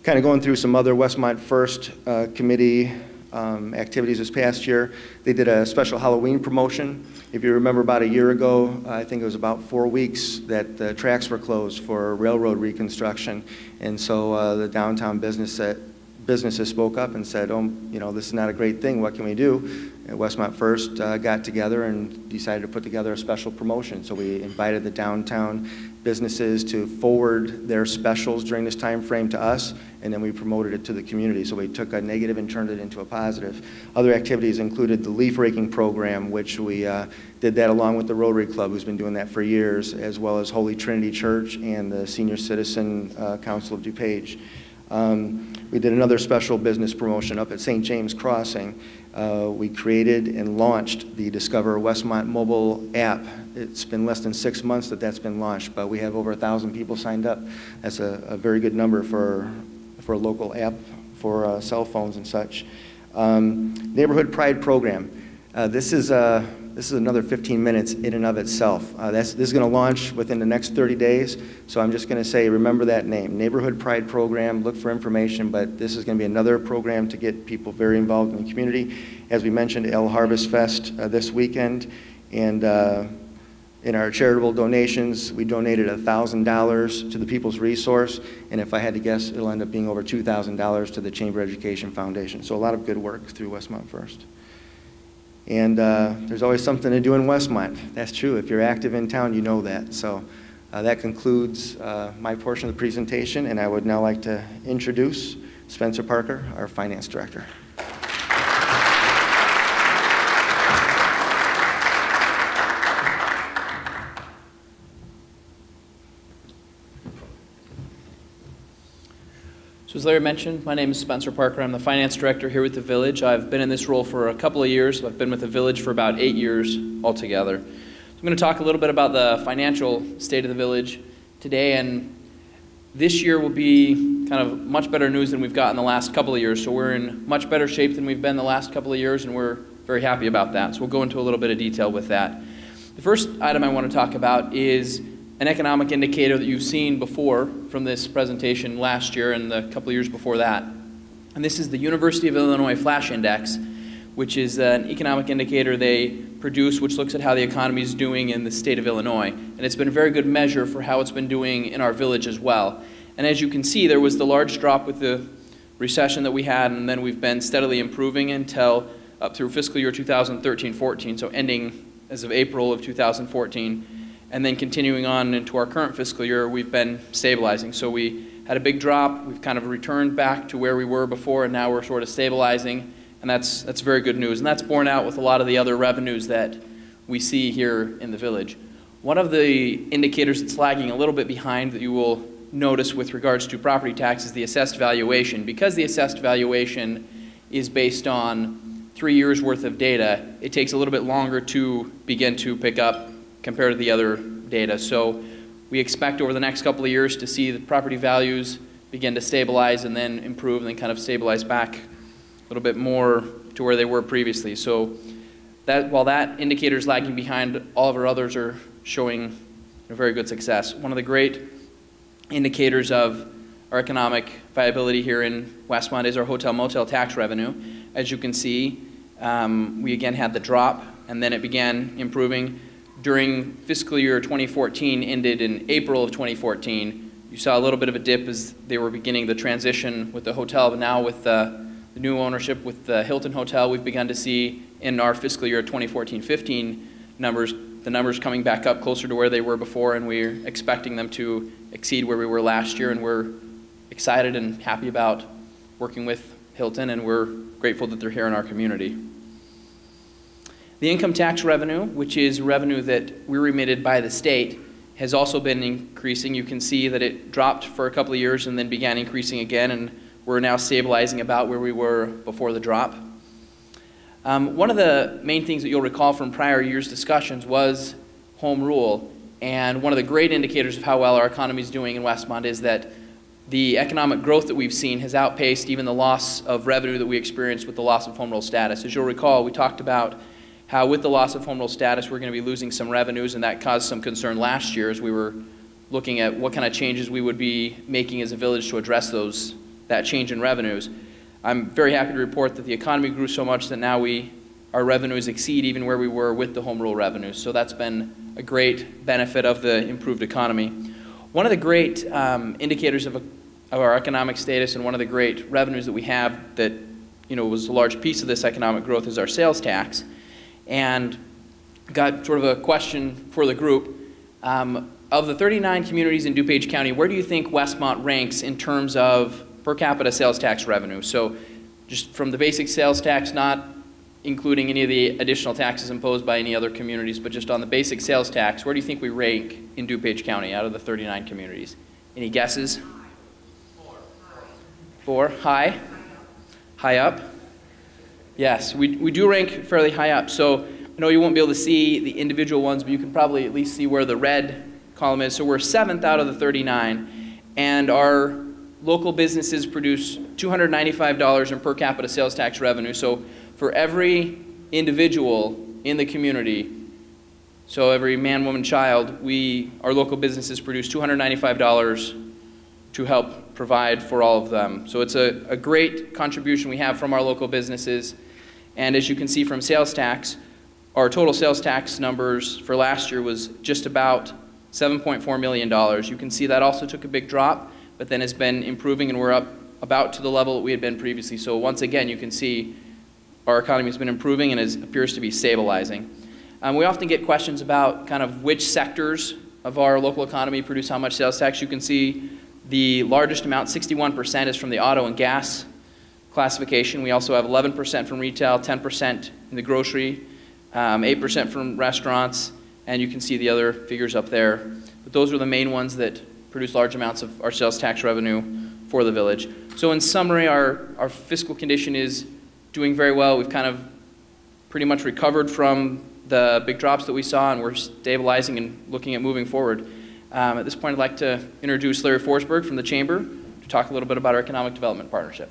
Kind of going through some other Westmont First Committee activities this past year. They did a special Halloween promotion. If you remember about a year ago, I think it was about 4 weeks that the tracks were closed for railroad reconstruction. And so the downtown businesses spoke up and said, oh, you know, this is not a great thing, what can we do? And Westmont First got together and decided to put together a special promotion. So we invited the downtown businesses to forward their specials during this time frame to us, and then we promoted it to the community. So we took a negative and turned it into a positive. Other activities included the leaf raking program, which we did that along with the Rotary Club, who's been doing that for years, as well as Holy Trinity Church and the Senior Citizen Council of DuPage. We did another special business promotion up at St. James Crossing. We created and launched the Discover Westmont mobile app. It's been less than 6 months that that's been launched, but we have over 1,000 people signed up. That's a very good number for a local app for cell phones and such. Neighborhood Pride Program. This is another 15 minutes in and of itself. This is going to launch within the next 30 days, so I'm just going to say, remember that name, Neighborhood Pride Program. Look for information, but this is going to be another program to get people very involved in the community. As we mentioned, Ale Harvest Fest this weekend, and in our charitable donations, we donated $1,000 to the People's Resource, and if I had to guess, it'll end up being over $2,000 to the Chamber Education Foundation. So a lot of good work through Westmont First. And there's always something to do in Westmont. That's true. If you're active in town, you know that. So that concludes my portion of the presentation, and I would now like to introduce Spencer Parker, our Finance Director. So as Larry mentioned, my name is Spencer Parker. I'm the Finance Director here with the Village. I've been in this role for a couple of years. I've been with the Village for about 8 years altogether. So I'm going to talk a little bit about the financial state of the Village today, and this year will be kind of much better news than we've got in the last couple of years. So we're in much better shape than we've been the last couple of years, and we're very happy about that. So we'll go into a little bit of detail with that. The first item I want to talk about is an economic indicator that you've seen before from this presentation last year and the couple of years before that. And this is the University of Illinois Flash Index, which is an economic indicator they produced, which looks at how the economy is doing in the state of Illinois. And it's been a very good measure for how it's been doing in our village as well. And as you can see, there was the large drop with the recession that we had, and then we've been steadily improving until up through fiscal year 2013-14, so ending as of April of 2014, and then continuing on into our current fiscal year, we've been stabilizing. So we had a big drop, we've kind of returned back to where we were before, and now we're sort of stabilizing, and that's very good news. And that's borne out with a lot of the other revenues that we see here in the village. One of the indicators that's lagging a little bit behind that you will notice with regards to property tax is the assessed valuation. Because the assessed valuation is based on 3 years worth of data, it takes a little bit longer to begin to pick up compared to the other data. So we expect over the next couple of years to see the property values begin to stabilize and then improve and then kind of stabilize back a little bit more to where they were previously. So that, while that indicator is lagging behind, all of our others are showing a very good success. One of the great indicators of our economic viability here in Westmont is our hotel motel tax revenue. As you can see, we again had the drop, and then it began improving. During fiscal year 2014, ended in April of 2014, you saw a little bit of a dip as they were beginning the transition with the hotel, but now with the new ownership with the Hilton Hotel, we've begun to see in our fiscal year 2014-15 numbers, the numbers coming back up closer to where they were before, and we're expecting them to exceed where we were last year, and we're excited and happy about working with Hilton, and we're grateful that they're here in our community. The income tax revenue, which is revenue that we're remitted by the state, has also been increasing. You can see that it dropped for a couple of years and then began increasing again, and we're now stabilizing about where we were before the drop. One of the main things that you'll recall from prior years' discussions was home rule, and one of the great indicators of how well our economy is doing in Westmont is that the economic growth that we've seen has outpaced even the loss of revenue that we experienced with the loss of home rule status. As you'll recall, we talked about how with the loss of home rule status, we're going to be losing some revenues, and that caused some concern last year as we were looking at what kind of changes we would be making as a village to address that change in revenues. I'm very happy to report that the economy grew so much that now our revenues exceed even where we were with the home rule revenues. So that's been a great benefit of the improved economy. One of the great indicators of our economic status, and one of the great revenues that we have that was a large piece of this economic growth, is our sales tax. And got sort of a question for the group. Of the 39 communities in DuPage County, where do you think Westmont ranks in terms of per capita sales tax revenue? So just from the basic sales tax, not including any of the additional taxes imposed by any other communities, but just on the basic sales tax, where do you think we rank in DuPage County out of the 39 communities? Any guesses? 4. High? High up? Yes, we do rank fairly high up. So I know you won't be able to see the individual ones, but you can probably at least see where the red column is. So we're 7th out of the 39, and our local businesses produce $295 in per capita sales tax revenue. So for every individual in the community, so every man, woman, child, our local businesses produce $295 to help provide for all of them. So it's a great contribution we have from our local businesses. And as you can see from sales tax, our total sales tax numbers for last year was just about $7.4 million. You can see that also took a big drop, but then has been improving, and we're up about to the level that we had been previously. So once again, you can see our economy has been improving and appears to be stabilizing. We often get questions about kind of which sectors of our local economy produce how much sales tax. You can see the largest amount, 61%, is from the auto and gas classification. We also have 11% from retail, 10% in the grocery, 8% from restaurants, and you can see the other figures up there. But those are the main ones that produce large amounts of our sales tax revenue for the village. So in summary, our fiscal condition is doing very well. We've kind of pretty much recovered from the big drops that we saw, and we're stabilizing and looking at moving forward. At this point, I'd like to introduce Larry Forsberg from the Chamber to talk a little bit about our Economic Development Partnership.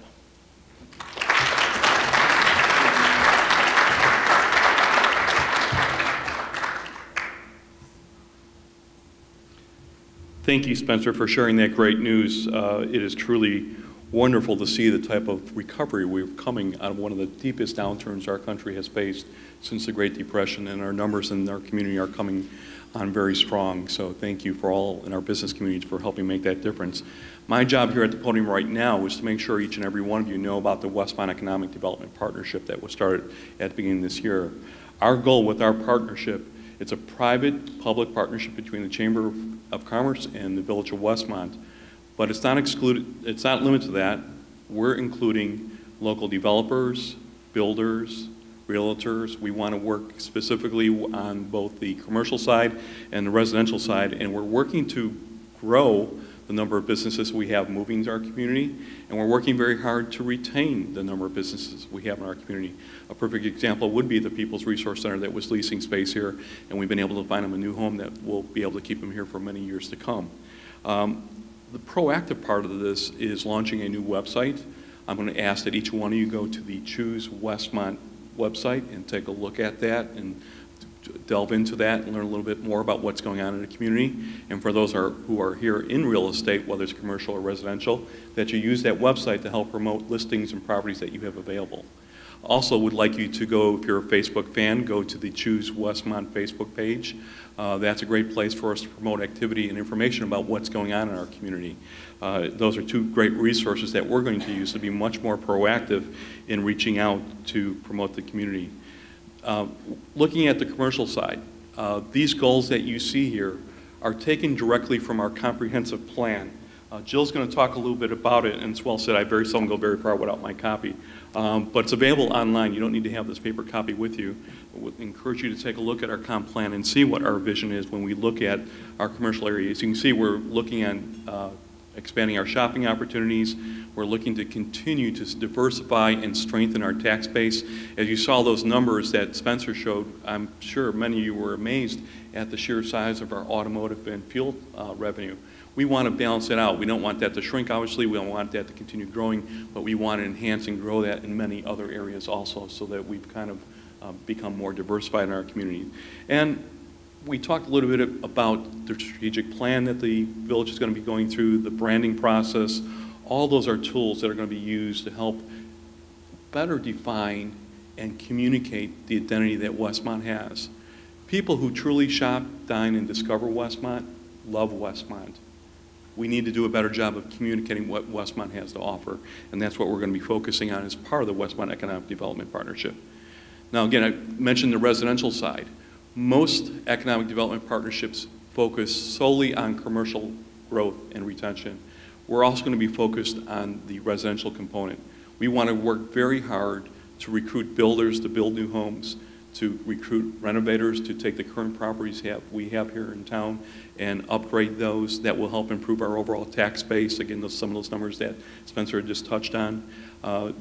Thank you, Spencer, for sharing that great news. It is truly wonderful to see the type of recovery we're coming out of one of the deepest downturns our country has faced since the Great Depression, and our numbers in our community are coming on very strong. So thank you for all in our business community for helping make that difference. My job here at the podium right now is to make sure each and every one of you know about the Westmont Economic Development Partnership that was started at the beginning of this year. Our goal with our partnership, it's a private-public partnership between the Chamber of Commerce and the Village of Westmont, but it's not limited to that. We're including local developers, builders, realtors. We want to work specifically on both the commercial side and the residential side, and we're working to grow the number of businesses we have moving to our community, and we're working very hard to retain the number of businesses we have in our community. A perfect example would be the People's Resource Center that was leasing space here, and we've been able to find them a new home that will be able to keep them here for many years to come. The proactive part of this is launching a new website. I'm going to ask that each one of you go to the Choose Westmont website and take a look at that and delve into that and learn a little bit more about what's going on in the community. And for those who are here in real estate, whether it's commercial or residential, that you use that website to help promote listings and properties that you have available. Also would like you to go, if you're a Facebook fan, go to the Choose Westmont Facebook page. That's a great place for us to promote activity and information about what's going on in our community. Those are two great resources that we're going to use to be much more proactive in reaching out to promote the community. Looking at the commercial side, these goals that you see here are taken directly from our comprehensive plan. Jill's going to talk a little bit about it, and it's well said, I very seldom go very far without my copy. But it's available online. You don't need to have this paper copy with you. I would encourage you to take a look at our comp plan and see what our vision is when we look at our commercial areas. You can see we're looking at expanding our shopping opportunities. We're looking to continue to diversify and strengthen our tax base. As you saw those numbers that Spencer showed, I'm sure many of you were amazed at the sheer size of our automotive and fuel revenue. We want to balance it out. We don't want that to shrink, obviously. We don't want that to continue growing, but we want to enhance and grow that in many other areas also, so that we've kind of become more diversified in our community. And we talked a little bit about the strategic plan that the village is going to be going through, the branding process. All those are tools that are going to be used to help better define and communicate the identity that Westmont has. People who truly shop, dine, and discover Westmont love Westmont. We need to do a better job of communicating what Westmont has to offer, and that's what we're going to be focusing on as part of the Westmont Economic Development Partnership. Now, again, I mentioned the residential side. Most economic development partnerships focus solely on commercial growth and retention. We're also going to be focused on the residential component. We want to work very hard to recruit builders to build new homes, to recruit renovators to take the current properties we have here in town and upgrade those. That will help improve our overall tax base. Again, some of those numbers that Spencer had just touched on.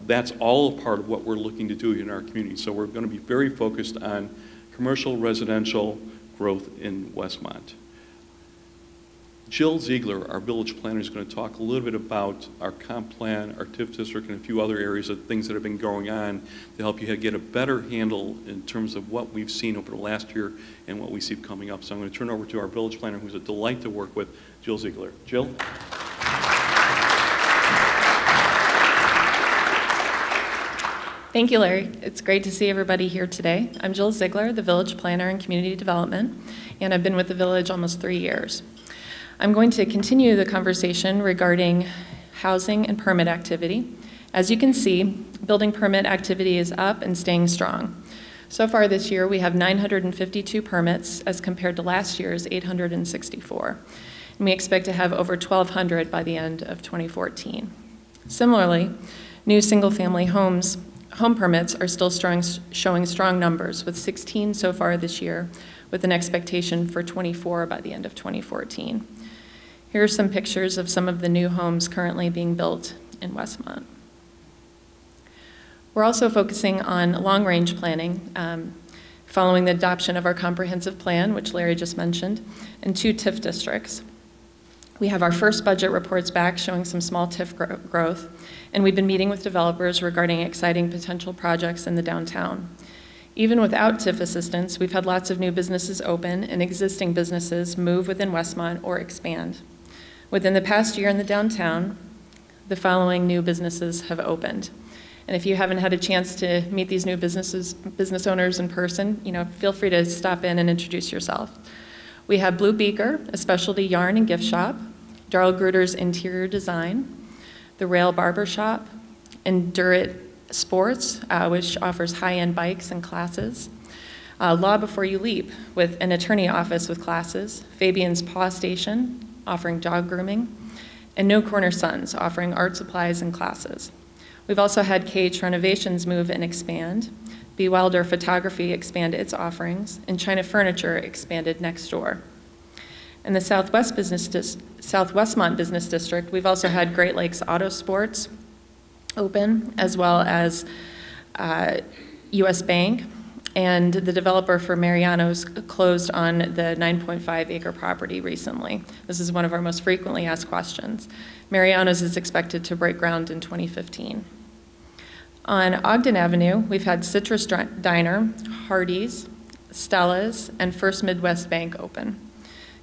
That's all a part of what we're looking to do in our community. So we're going to be very focused on commercial, residential growth in Westmont. Jill Ziegler, our village planner, is going to talk a little bit about our comp plan, our TIF district, and a few other areas of things that have been going on to help you get a better handle in terms of what we've seen over the last year and what we see coming up. So I'm going to turn over to our village planner, who's a delight to work with, Jill Ziegler. Jill? Thank you, Larry. It's great to see everybody here today. I'm Jill Ziegler, the village planner in community development, and I've been with the village almost 3 years. I'm going to continue the conversation regarding housing and permit activity. As you can see, building permit activity is up and staying strong. So far this year, we have 952 permits as compared to last year's 864. And we expect to have over 1,200 by the end of 2014. Similarly, new single-family home permits are still showing strong numbers, with 16 so far this year, with an expectation for 24 by the end of 2014. Here are some pictures of some of the new homes currently being built in Westmont. We're also focusing on long-range planning, following the adoption of our comprehensive plan, which Larry just mentioned, and 2 TIF districts. We have our first budget reports back showing some small TIF growth, and we've been meeting with developers regarding exciting potential projects in the downtown. Even without TIF assistance, we've had lots of new businesses open and existing businesses move within Westmont or expand. Within the past year in the downtown, the following new businesses have opened. And if you haven't had a chance to meet these new business owners in person, feel free to stop in and introduce yourself. We have Blue Beaker, a specialty yarn and gift shop, Darl Gruder's Interior Design, the Rail Barber Shop, Endurite Sports, which offers high-end bikes and classes, Law Before You Leap, with an attorney office with classes, Fabian's Paw Station, offering dog grooming, and No Corner Sons, offering art supplies and classes. We've also had KH Renovations move and expand, B. Wilder Photography expand its offerings, and China Furniture expanded next door. In the Southwestmont Business District, we've also had Great Lakes Auto Sports open, as well as US Bank, and the developer for Mariano's closed on the 9.5 acre property recently. This is one of our most frequently asked questions. Mariano's is expected to break ground in 2015. On Ogden Avenue, we've had Citrus Diner, Hardee's, Stella's, and First Midwest Bank open.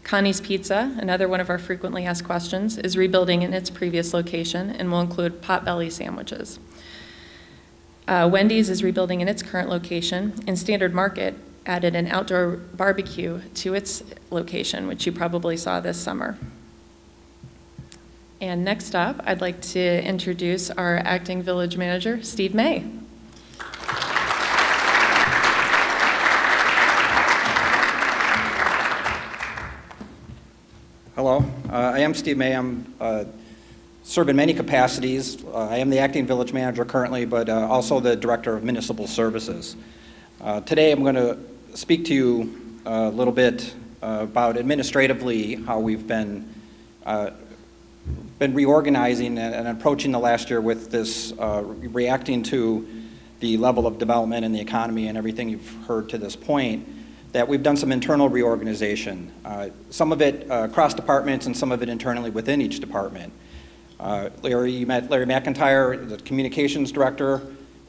Connie's Pizza, another one of our frequently asked questions, is rebuilding in its previous location and will include potbelly sandwiches. Wendy's is rebuilding in its current location, and Standard Market added an outdoor barbecue to its location, which you probably saw this summer. And next up, I'd like to introduce our acting village manager, Steve May. Hello, I am Steve May. I'm serve in many capacities. I am the acting village manager currently, but also the director of municipal services. Today I'm going to speak to you a little bit about administratively how we've been reorganizing and approaching the last year with this, reacting to the level of development in the economy and everything you've heard to this point, that we've done some internal reorganization. Some of it across departments and some of it internally within each department. Larry, you met Larry McIntyre, the communications director,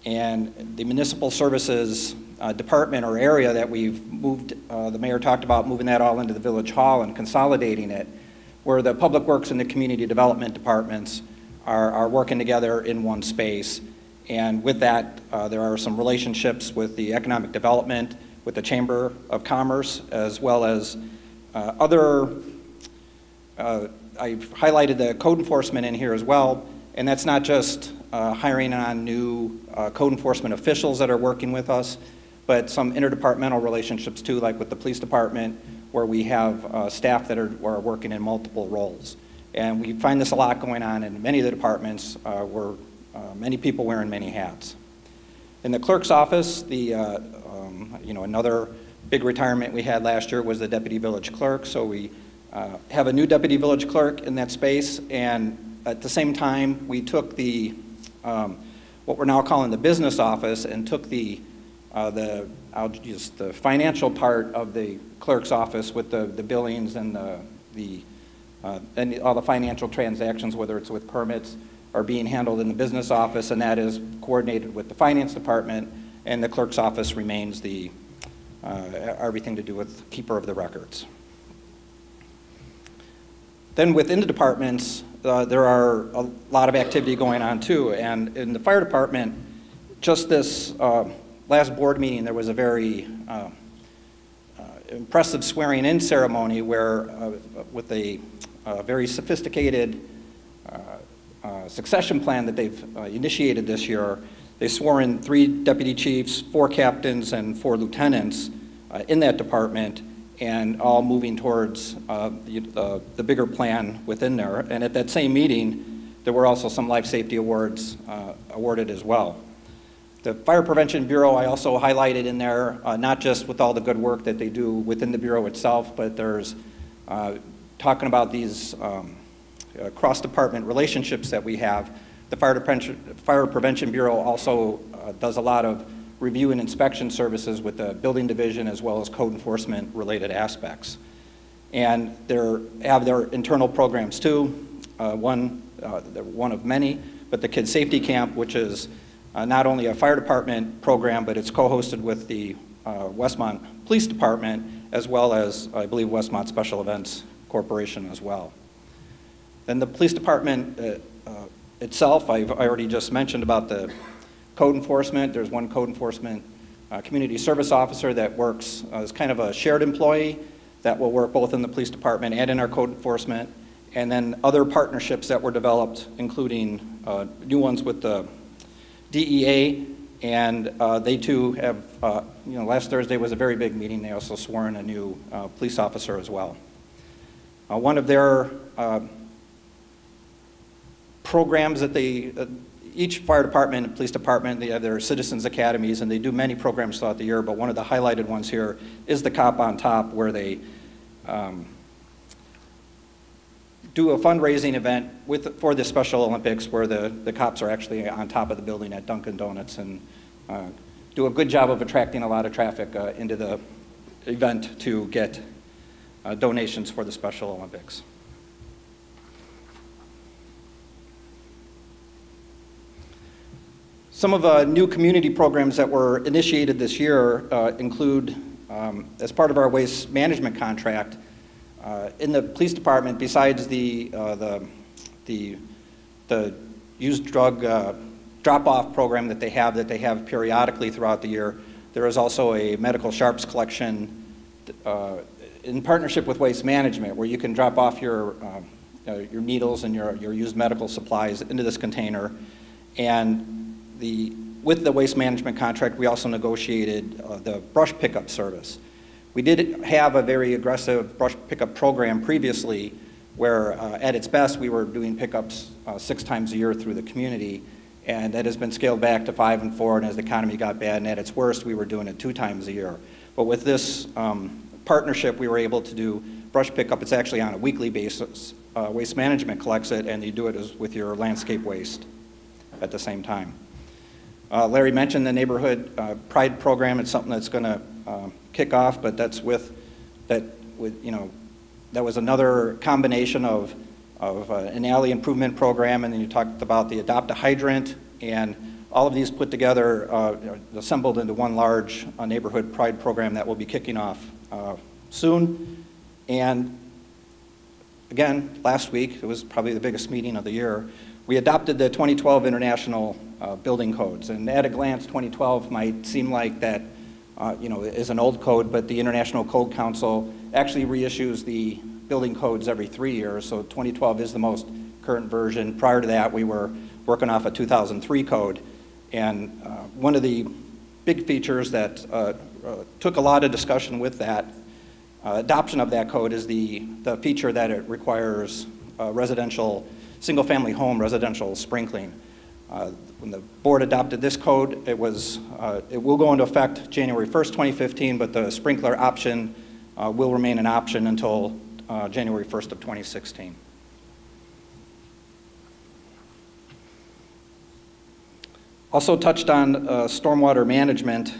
and the municipal services department or area that we've moved, the mayor talked about moving that all into the village hall and consolidating it, where the public works and the community development departments are working together in one space. And with that, there are some relationships with the economic development, with the Chamber of Commerce, as well as other, I've highlighted the code enforcement in here as well, and that's not just hiring on new code enforcement officials that are working with us, but some interdepartmental relationships too, like with the police department, where we have staff that are working in multiple roles. And we find this a lot going on in many of the departments where many people wearing many hats. In the clerk's office, another big retirement we had last year was the deputy village clerk. So we have a new deputy village clerk in that space, and at the same time, we took the what we're now calling the business office and took the financial part of the clerk's office with the billings and and all the financial transactions, whether it's with permits, are being handled in the business office, and that is coordinated with the finance department, and the clerk's office remains the everything to do with keeper of the records. Then within the departments, there are a lot of activity going on too, and in the fire department, just this last board meeting, there was a very impressive swearing-in ceremony where, with a very sophisticated succession plan that they've initiated this year, they swore in 3 deputy chiefs, 4 captains, and 4 lieutenants in that department, and all moving towards the bigger plan within there. And at that same meeting, there were also some life safety awards awarded as well. The Fire Prevention Bureau I also highlighted in there, not just with all the good work that they do within the Bureau itself, but there's talking about these cross-department relationships that we have. The Fire Prevention Bureau also does a lot of review and inspection services with the building division as well as code enforcement related aspects. And they have their internal programs too, one of many, but the Kid Safety Camp, which is not only a fire department program, but it's co-hosted with the Westmont Police Department, as well as, I believe, Westmont Special Events Corporation as well. Then the police department itself, I already just mentioned about the code enforcement. There's one code enforcement community service officer that works as kind of a shared employee that will work both in the police department and in our code enforcement. And then other partnerships that were developed, including new ones with the DEA, and they too have, last Thursday was a very big meeting. They also swore in a new police officer as well. One of their programs that each fire department and police department, they have their citizens academies, and they do many programs throughout the year, but one of the highlighted ones here is the Cop on Top, where they do a fundraising event for the Special Olympics, where the cops are actually on top of the building at Dunkin' Donuts, and do a good job of attracting a lot of traffic into the event to get donations for the Special Olympics. Some of new community programs that were initiated this year include, as part of our waste management contract, in the police department, besides the used drug drop-off program that they have periodically throughout the year, there is also a medical sharps collection in partnership with Waste Management, where you can drop off your needles and your used medical supplies into this container. And with the Waste Management contract, we also negotiated the brush pickup service. We did have a very aggressive brush pickup program previously, where at its best we were doing pickups 6 times a year through the community, and that has been scaled back to 5 and 4, and as the economy got bad, and at its worst we were doing it 2 times a year. But with this partnership, we were able to do brush pickup. It's actually on a weekly basis. Waste Management collects it, and you do it with your landscape waste at the same time. Larry mentioned the neighborhood pride program. It's something that's going to kick off, but that was another combination of an alley improvement program, and then you talked about the Adopt a Hydrant, and all of these put together, assembled into one large neighborhood pride program that will be kicking off soon. And again, last week, it was probably the biggest meeting of the year, we adopted the 2012 International Building Codes. And at a glance, 2012 might seem like that is an old code, but the International Code Council actually reissues the building codes every 3 years, so 2012 is the most current version. Prior to that, we were working off a 2003 code, and one of the big features that took a lot of discussion with that adoption of that code is the feature that it requires single-family home residential sprinkling. When the board adopted this code, it will go into effect January 1st, 2015, but the sprinkler option will remain an option until January 1st of 2016. Also touched on stormwater management.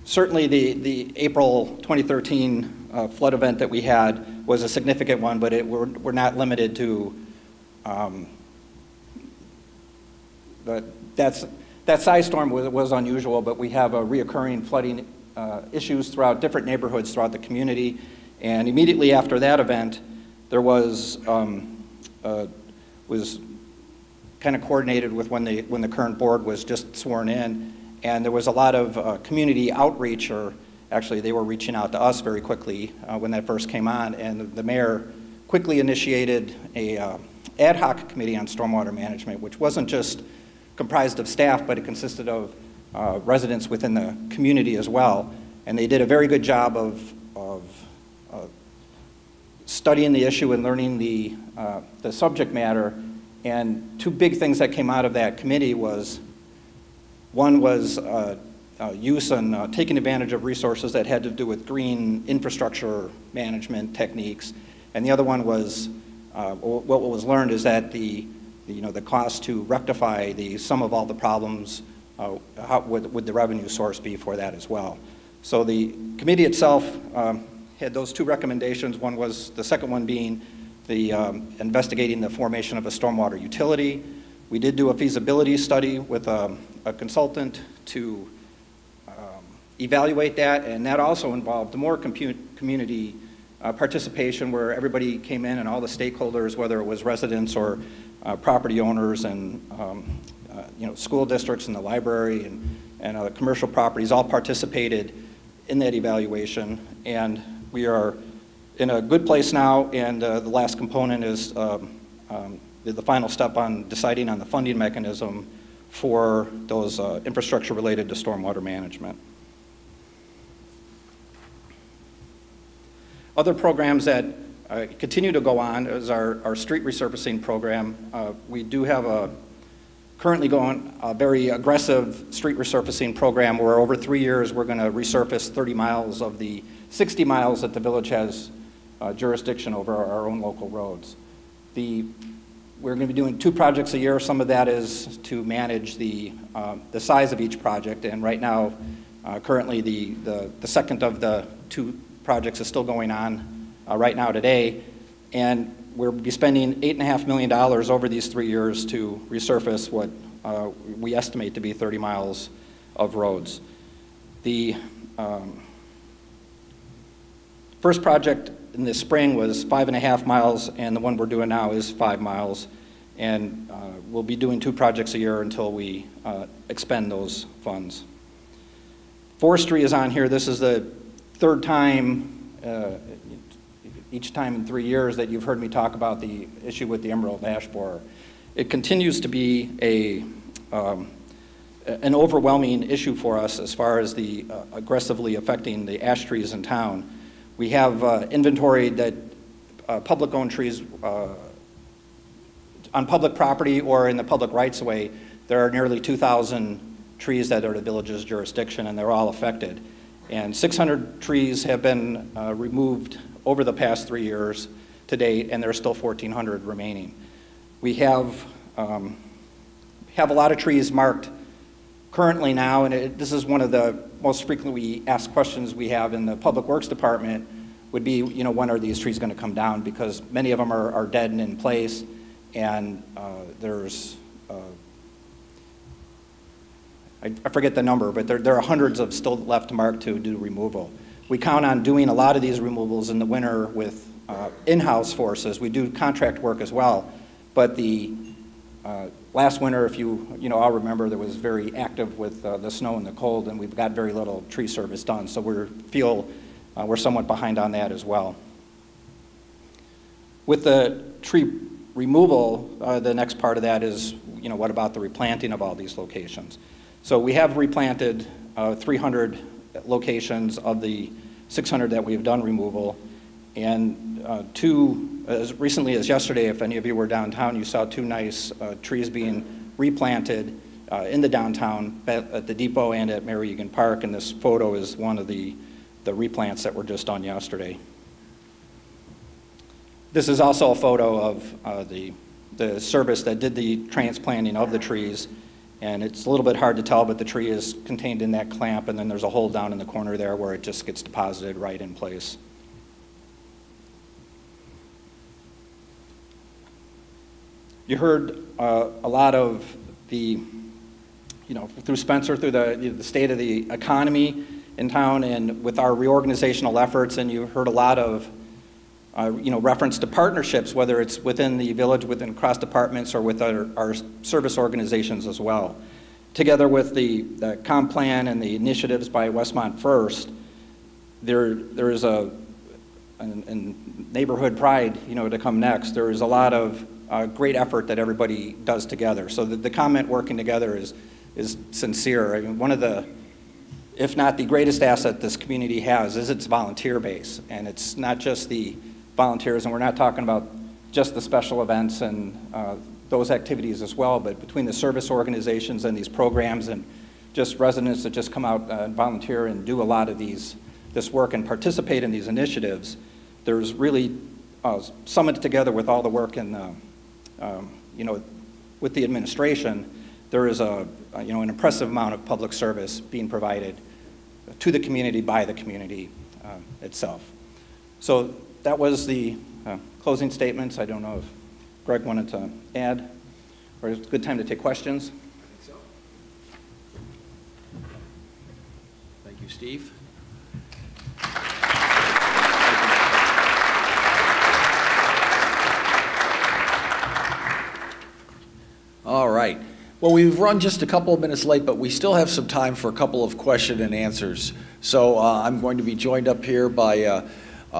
Certainly the April 2013 flood event that we had was a significant one, but we're not limited to that size storm was unusual, but we have a reoccurring flooding issues throughout different neighborhoods throughout the community. And immediately after that event, there was kind of coordinated with when the current board was just sworn in, and there was a lot of community outreach, or actually they were reaching out to us very quickly when that first came on, and the mayor quickly initiated a ad hoc committee on stormwater management, which wasn't just comprised of staff, but it consisted of residents within the community as well. And they did a very good job of studying the issue and learning the subject matter. And 2 big things that came out of that committee was, one was use and taking advantage of resources that had to do with green infrastructure management techniques. And the other one was, what was learned is that the cost to rectify the sum of all the problems, how would the revenue source be for that as well. So the committee itself had those 2 recommendations. One was, the second one being the investigating the formation of a stormwater utility. We did do a feasibility study with a consultant to evaluate that, and that also involved more community participation where everybody came in and all the stakeholders, whether it was residents or property owners and school districts and the library and commercial properties all participated in that evaluation. And we are in a good place now, and the last component is the final step on deciding on the funding mechanism for those infrastructure related to stormwater management. Other programs that continue to go on is our street resurfacing program. We do have currently going a very aggressive street resurfacing program where over 3 years we're going to resurface 30 miles of the 60 miles that the village has jurisdiction over our own local roads. We're going to be doing 2 projects a year. Some of that is to manage the size of each project, and right now, currently the second of the 2 projects is still going on right now today, and we'll be spending $8.5 million over these 3 years to resurface what we estimate to be 30 miles of roads. The first project in the spring was 5.5 miles, and the one we're doing now is 5 miles, and we'll be doing 2 projects a year until we expend those funds. Forestry is on here. This is the 3rd time, each time in 3 years that you've heard me talk about the issue with the emerald ash borer. It continues to be an overwhelming issue for us as far as the aggressively affecting the ash trees in town. We have inventoried that public-owned trees on public property or in the public rights-of-way. There are nearly 2,000 trees that are the village's jurisdiction, and they're all affected. And 600 trees have been removed over the past 3 years to date, and there's still 1,400 remaining. We have a lot of trees marked currently now, and this is one of the most frequently asked questions we have in the Public Works Department would be, when are these trees going to come down? Because many of them are dead and in place, and there's I forget the number, but there are hundreds of still left marked to do removal. We count on doing a lot of these removals in the winter with in-house forces. We do contract work as well, but the last winter, if you all remember, there was very active with the snow and the cold, and we've got very little tree service done, so we're somewhat behind on that as well. With the tree removal, the next part of that is, what about the replanting of all these locations? So we have replanted 300 locations of the 600 that we've done removal, and 2, as recently as yesterday, if any of you were downtown, you saw 2 nice trees being replanted in the downtown at the depot and at Mary Egan Park, and this photo is one of the replants that were just done yesterday. This is also a photo of the service that did the transplanting of the trees. And it's a little bit hard to tell, but the tree is contained in that clamp, and then there's a hole down in the corner there where it just gets deposited right in place. You heard a lot of through Spencer, through the state of the economy in town and with our reorganizational efforts, and you heard a lot of reference to partnerships, whether it's within the village, within cross departments, or with our service organizations as well. Together with the comp plan and the initiatives by Westmont First, there is and neighborhood pride, to come next. There is a lot of great effort that everybody does together. So the comment working together is sincere. I mean, one of the, if not the greatest asset this community has is its volunteer base. And it's not just the volunteers, and we're not talking about just the special events and those activities as well, but between the service organizations and these programs and just residents that just come out and volunteer and do a lot of this work and participate in these initiatives, there's really summoned together with all the work in with the administration, there is an impressive amount of public service being provided to the community by the community itself. So that was the closing statements. I don't know if Greg wanted to add, or it's a good time to take questions. I think so. Thank you, Steve. Well, we've run just a couple of minutes late, but we still have some time for a couple of question and answers. So I'm going to be joined up here by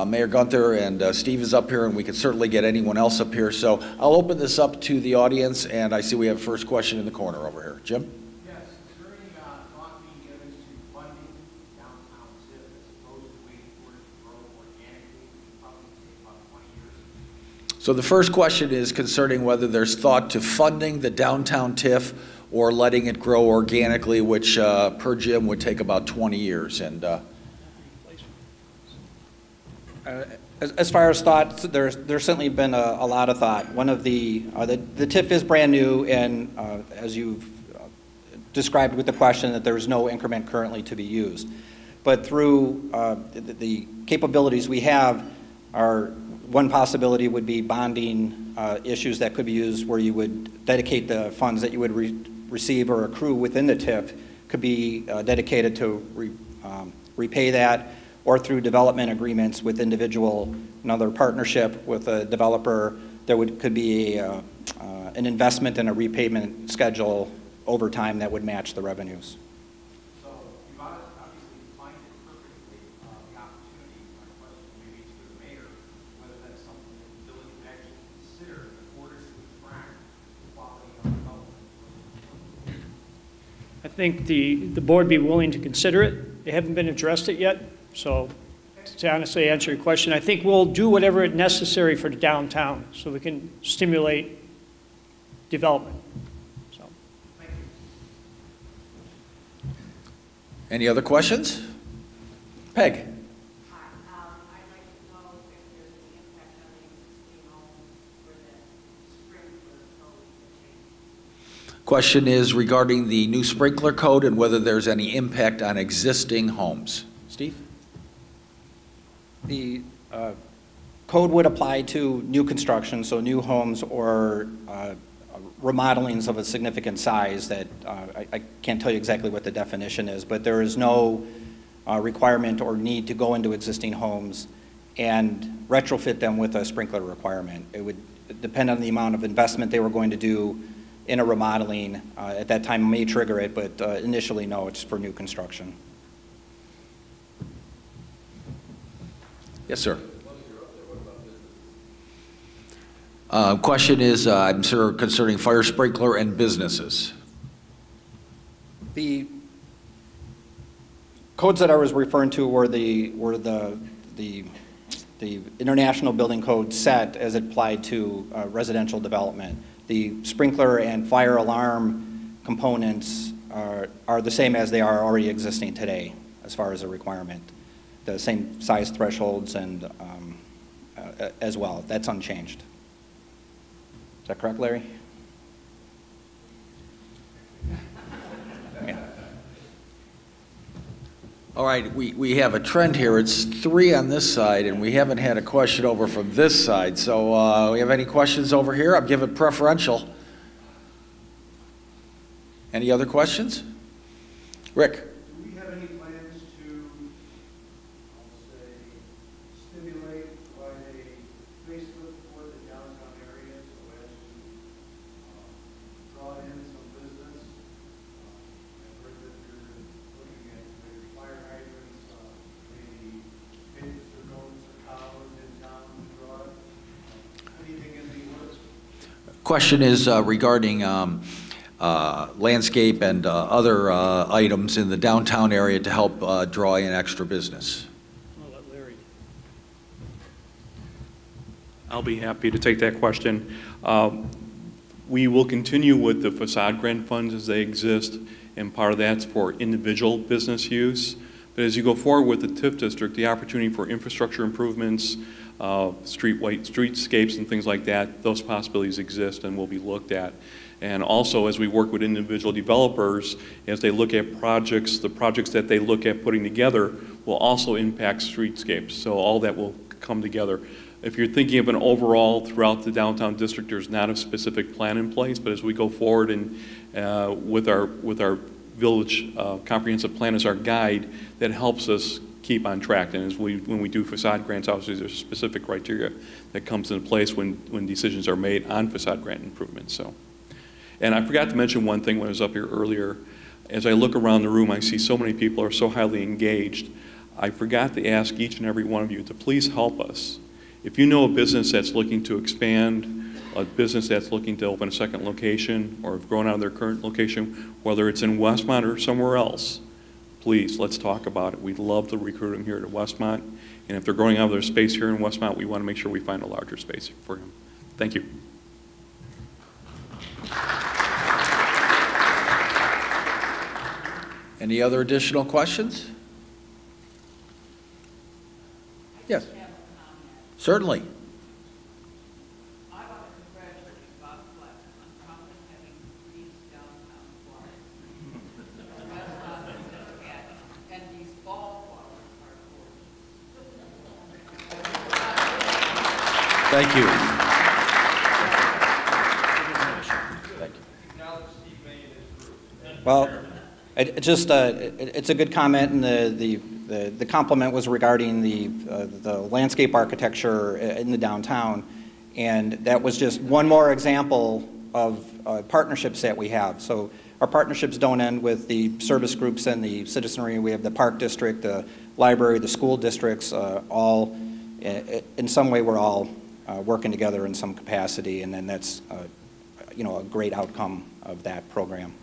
Mayor Gunter, and Steve is up here, and we can certainly get anyone else up here. So I'll open this up to the audience, and I see we have a first question in the corner over here. Jim? Yes, is there any thought being given to funding downtown TIF as opposed to waiting for it to grow organically, which would probably take about 20 years? So the first question is concerning whether there's thought to funding the downtown TIF or letting it grow organically, which per Jim would take about 20 years. And as far as thought, there's certainly been a lot of thought. One of the TIF is brand new, and as you've described with the question, that there is no increment currently to be used. But through the capabilities we have, one possibility would be bonding issues that could be used where you would dedicate the funds that you would receive or accrue within the TIF could be dedicated to repay that, or through development agreements with another partnership with a developer, there could be an investment and a repayment schedule over time that would match the revenues. So you've obviously defined it perfectly, the opportunity. My question maybe to the mayor, whether that's something that the village would actually consider in order to attract the quality of development. I think the board be willing to consider it. They haven't been addressed it yet, so to honestly answer your question, I think we'll do whatever is necessary for the downtown so we can stimulate development. So. Thank you. any other questions? Peg? Hi, I'd like to know if there's any impact on the existing home for the sprinkler code. Question is regarding the new sprinkler code and whether there's any impact on existing homes. Steve? The code would apply to new construction, so new homes or remodelings of a significant size that I can't tell you exactly what the definition is, but there is no requirement or need to go into existing homes and retrofit them with a sprinkler requirement. It would depend on the amount of investment they were going to do in a remodeling. At that time may trigger it, but initially no, it's for new construction. Yes, sir. Question is, I'm sure concerning fire sprinkler and businesses. The codes that I was referring to were the international building code set as it applied to residential development. The sprinkler and fire alarm components are the same as they are already existing today as far as a requirement. The same size thresholds and as well. That's unchanged. Is that correct, Larry? Yeah. All right, we have a trend here. It's 3 on this side, and we haven't had a question over from this side. So we have any questions over here? I'll give it preferential. Any other questions? Rick? Do we have any plans to, I'll say, stimulate by a facelift for the downtown area so as to draw in some business? I've heard that you're looking at maybe fire hydrants, maybe pigs or goats or cows in town to draw it. Anything in the works? Question is regarding landscape and other items in the downtown area to help draw in extra business. I'll let Larry. I'll be happy to take that question. We will continue with the facade grant funds as they exist, and part of that's for individual business use. But as you go forward with the TIF district, the opportunity for infrastructure improvements, streetscapes and things like that, those possibilities exist and will be looked at. And also, as we work with individual developers, as they look at projects, the projects that they look at putting together will also impact streetscapes. So all that will come together. If you're thinking of an overall throughout the downtown district, there's not a specific plan in place, but as we go forward and with our village comprehensive plan as our guide, that helps us keep on track. And when we do facade grants, obviously there's specific criteria that comes into place when decisions are made on facade grant improvements. So. And I forgot to mention one thing when I was up here earlier. As I look around the room, I see so many people are so highly engaged. I forgot to ask each and every one of you to please help us. If you know a business that's looking to expand, a business that's looking to open a second location or have grown out of their current location, whether it's in Westmont or somewhere else, please, let's talk about it. We'd love to recruit them here to Westmont. And if they're growing out of their space here in Westmont, we want to make sure we find a larger space for him. Thank you. Any other additional questions? Yes. Certainly. I want to congratulate Bob Fleck on promptly having these downtown flowers. The restaurant has never had, and these fall flowers are gorgeous. Thank you. Well, it's a good comment, and the compliment was regarding the landscape architecture in the downtown, and that was just one more example of partnerships that we have. So our partnerships don't end with the service groups and the citizenry. We have the park district, the library, the school districts, all in some way we're all working together in some capacity, and then that's a great outcome of that program.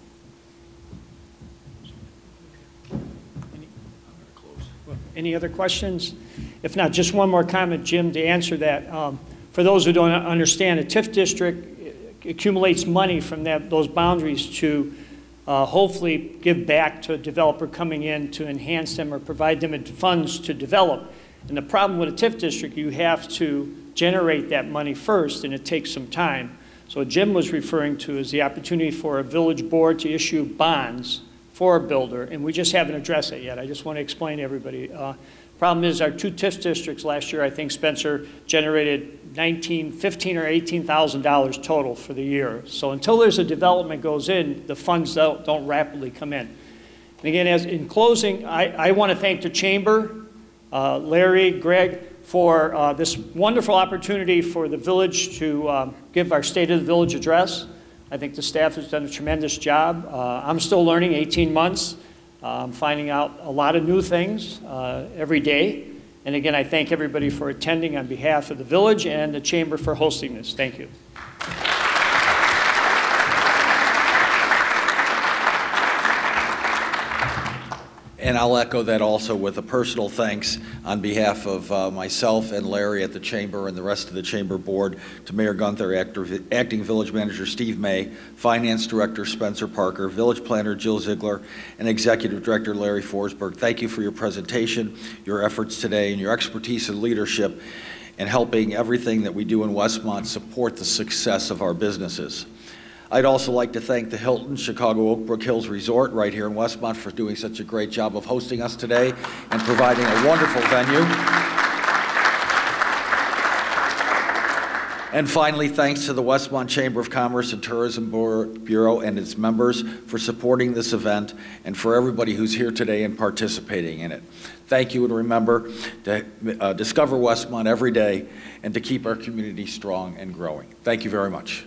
Any other questions? If not, just one more comment, Jim, to answer that. For those who don't understand, a TIF district accumulates money from those boundaries to hopefully give back to a developer coming in to enhance them or provide them with funds to develop. And the problem with a TIF district, you have to generate that money first, and it takes some time. So what Jim was referring to is the opportunity for a village board to issue bonds for a builder, and we just haven't addressed it yet. I just want to explain to everybody. Problem is, our two TIF districts last year, I think Spencer generated $15,000 or $18,000 total for the year. So until there's a development goes in, the funds don't rapidly come in. And again, in closing, I want to thank the Chamber, Larry, Greg, for this wonderful opportunity for the village to give our State of the Village address. I think the staff has done a tremendous job. I'm still learning, 18 months. I'm finding out a lot of new things every day. And again, I thank everybody for attending on behalf of the village and the Chamber for hosting this. Thank you. And I'll echo that also with a personal thanks on behalf of myself and Larry at the Chamber and the rest of the Chamber Board to Mayor Gunter, Acting Village Manager Steve May, Finance Director Spencer Parker, Village Planner Jill Ziegler, and Executive Director Larry Forsberg. Thank you for your presentation, your efforts today, and your expertise and leadership in helping everything that we do in Westmont support the success of our businesses. I'd also like to thank the Hilton Chicago Oak Brook Hills Resort right here in Westmont for doing such a great job of hosting us today and providing a wonderful venue. And finally, thanks to the Westmont Chamber of Commerce and Tourism Bureau and its members for supporting this event and for everybody who's here today and participating in it. Thank you, and remember to discover Westmont every day and to keep our community strong and growing. Thank you very much.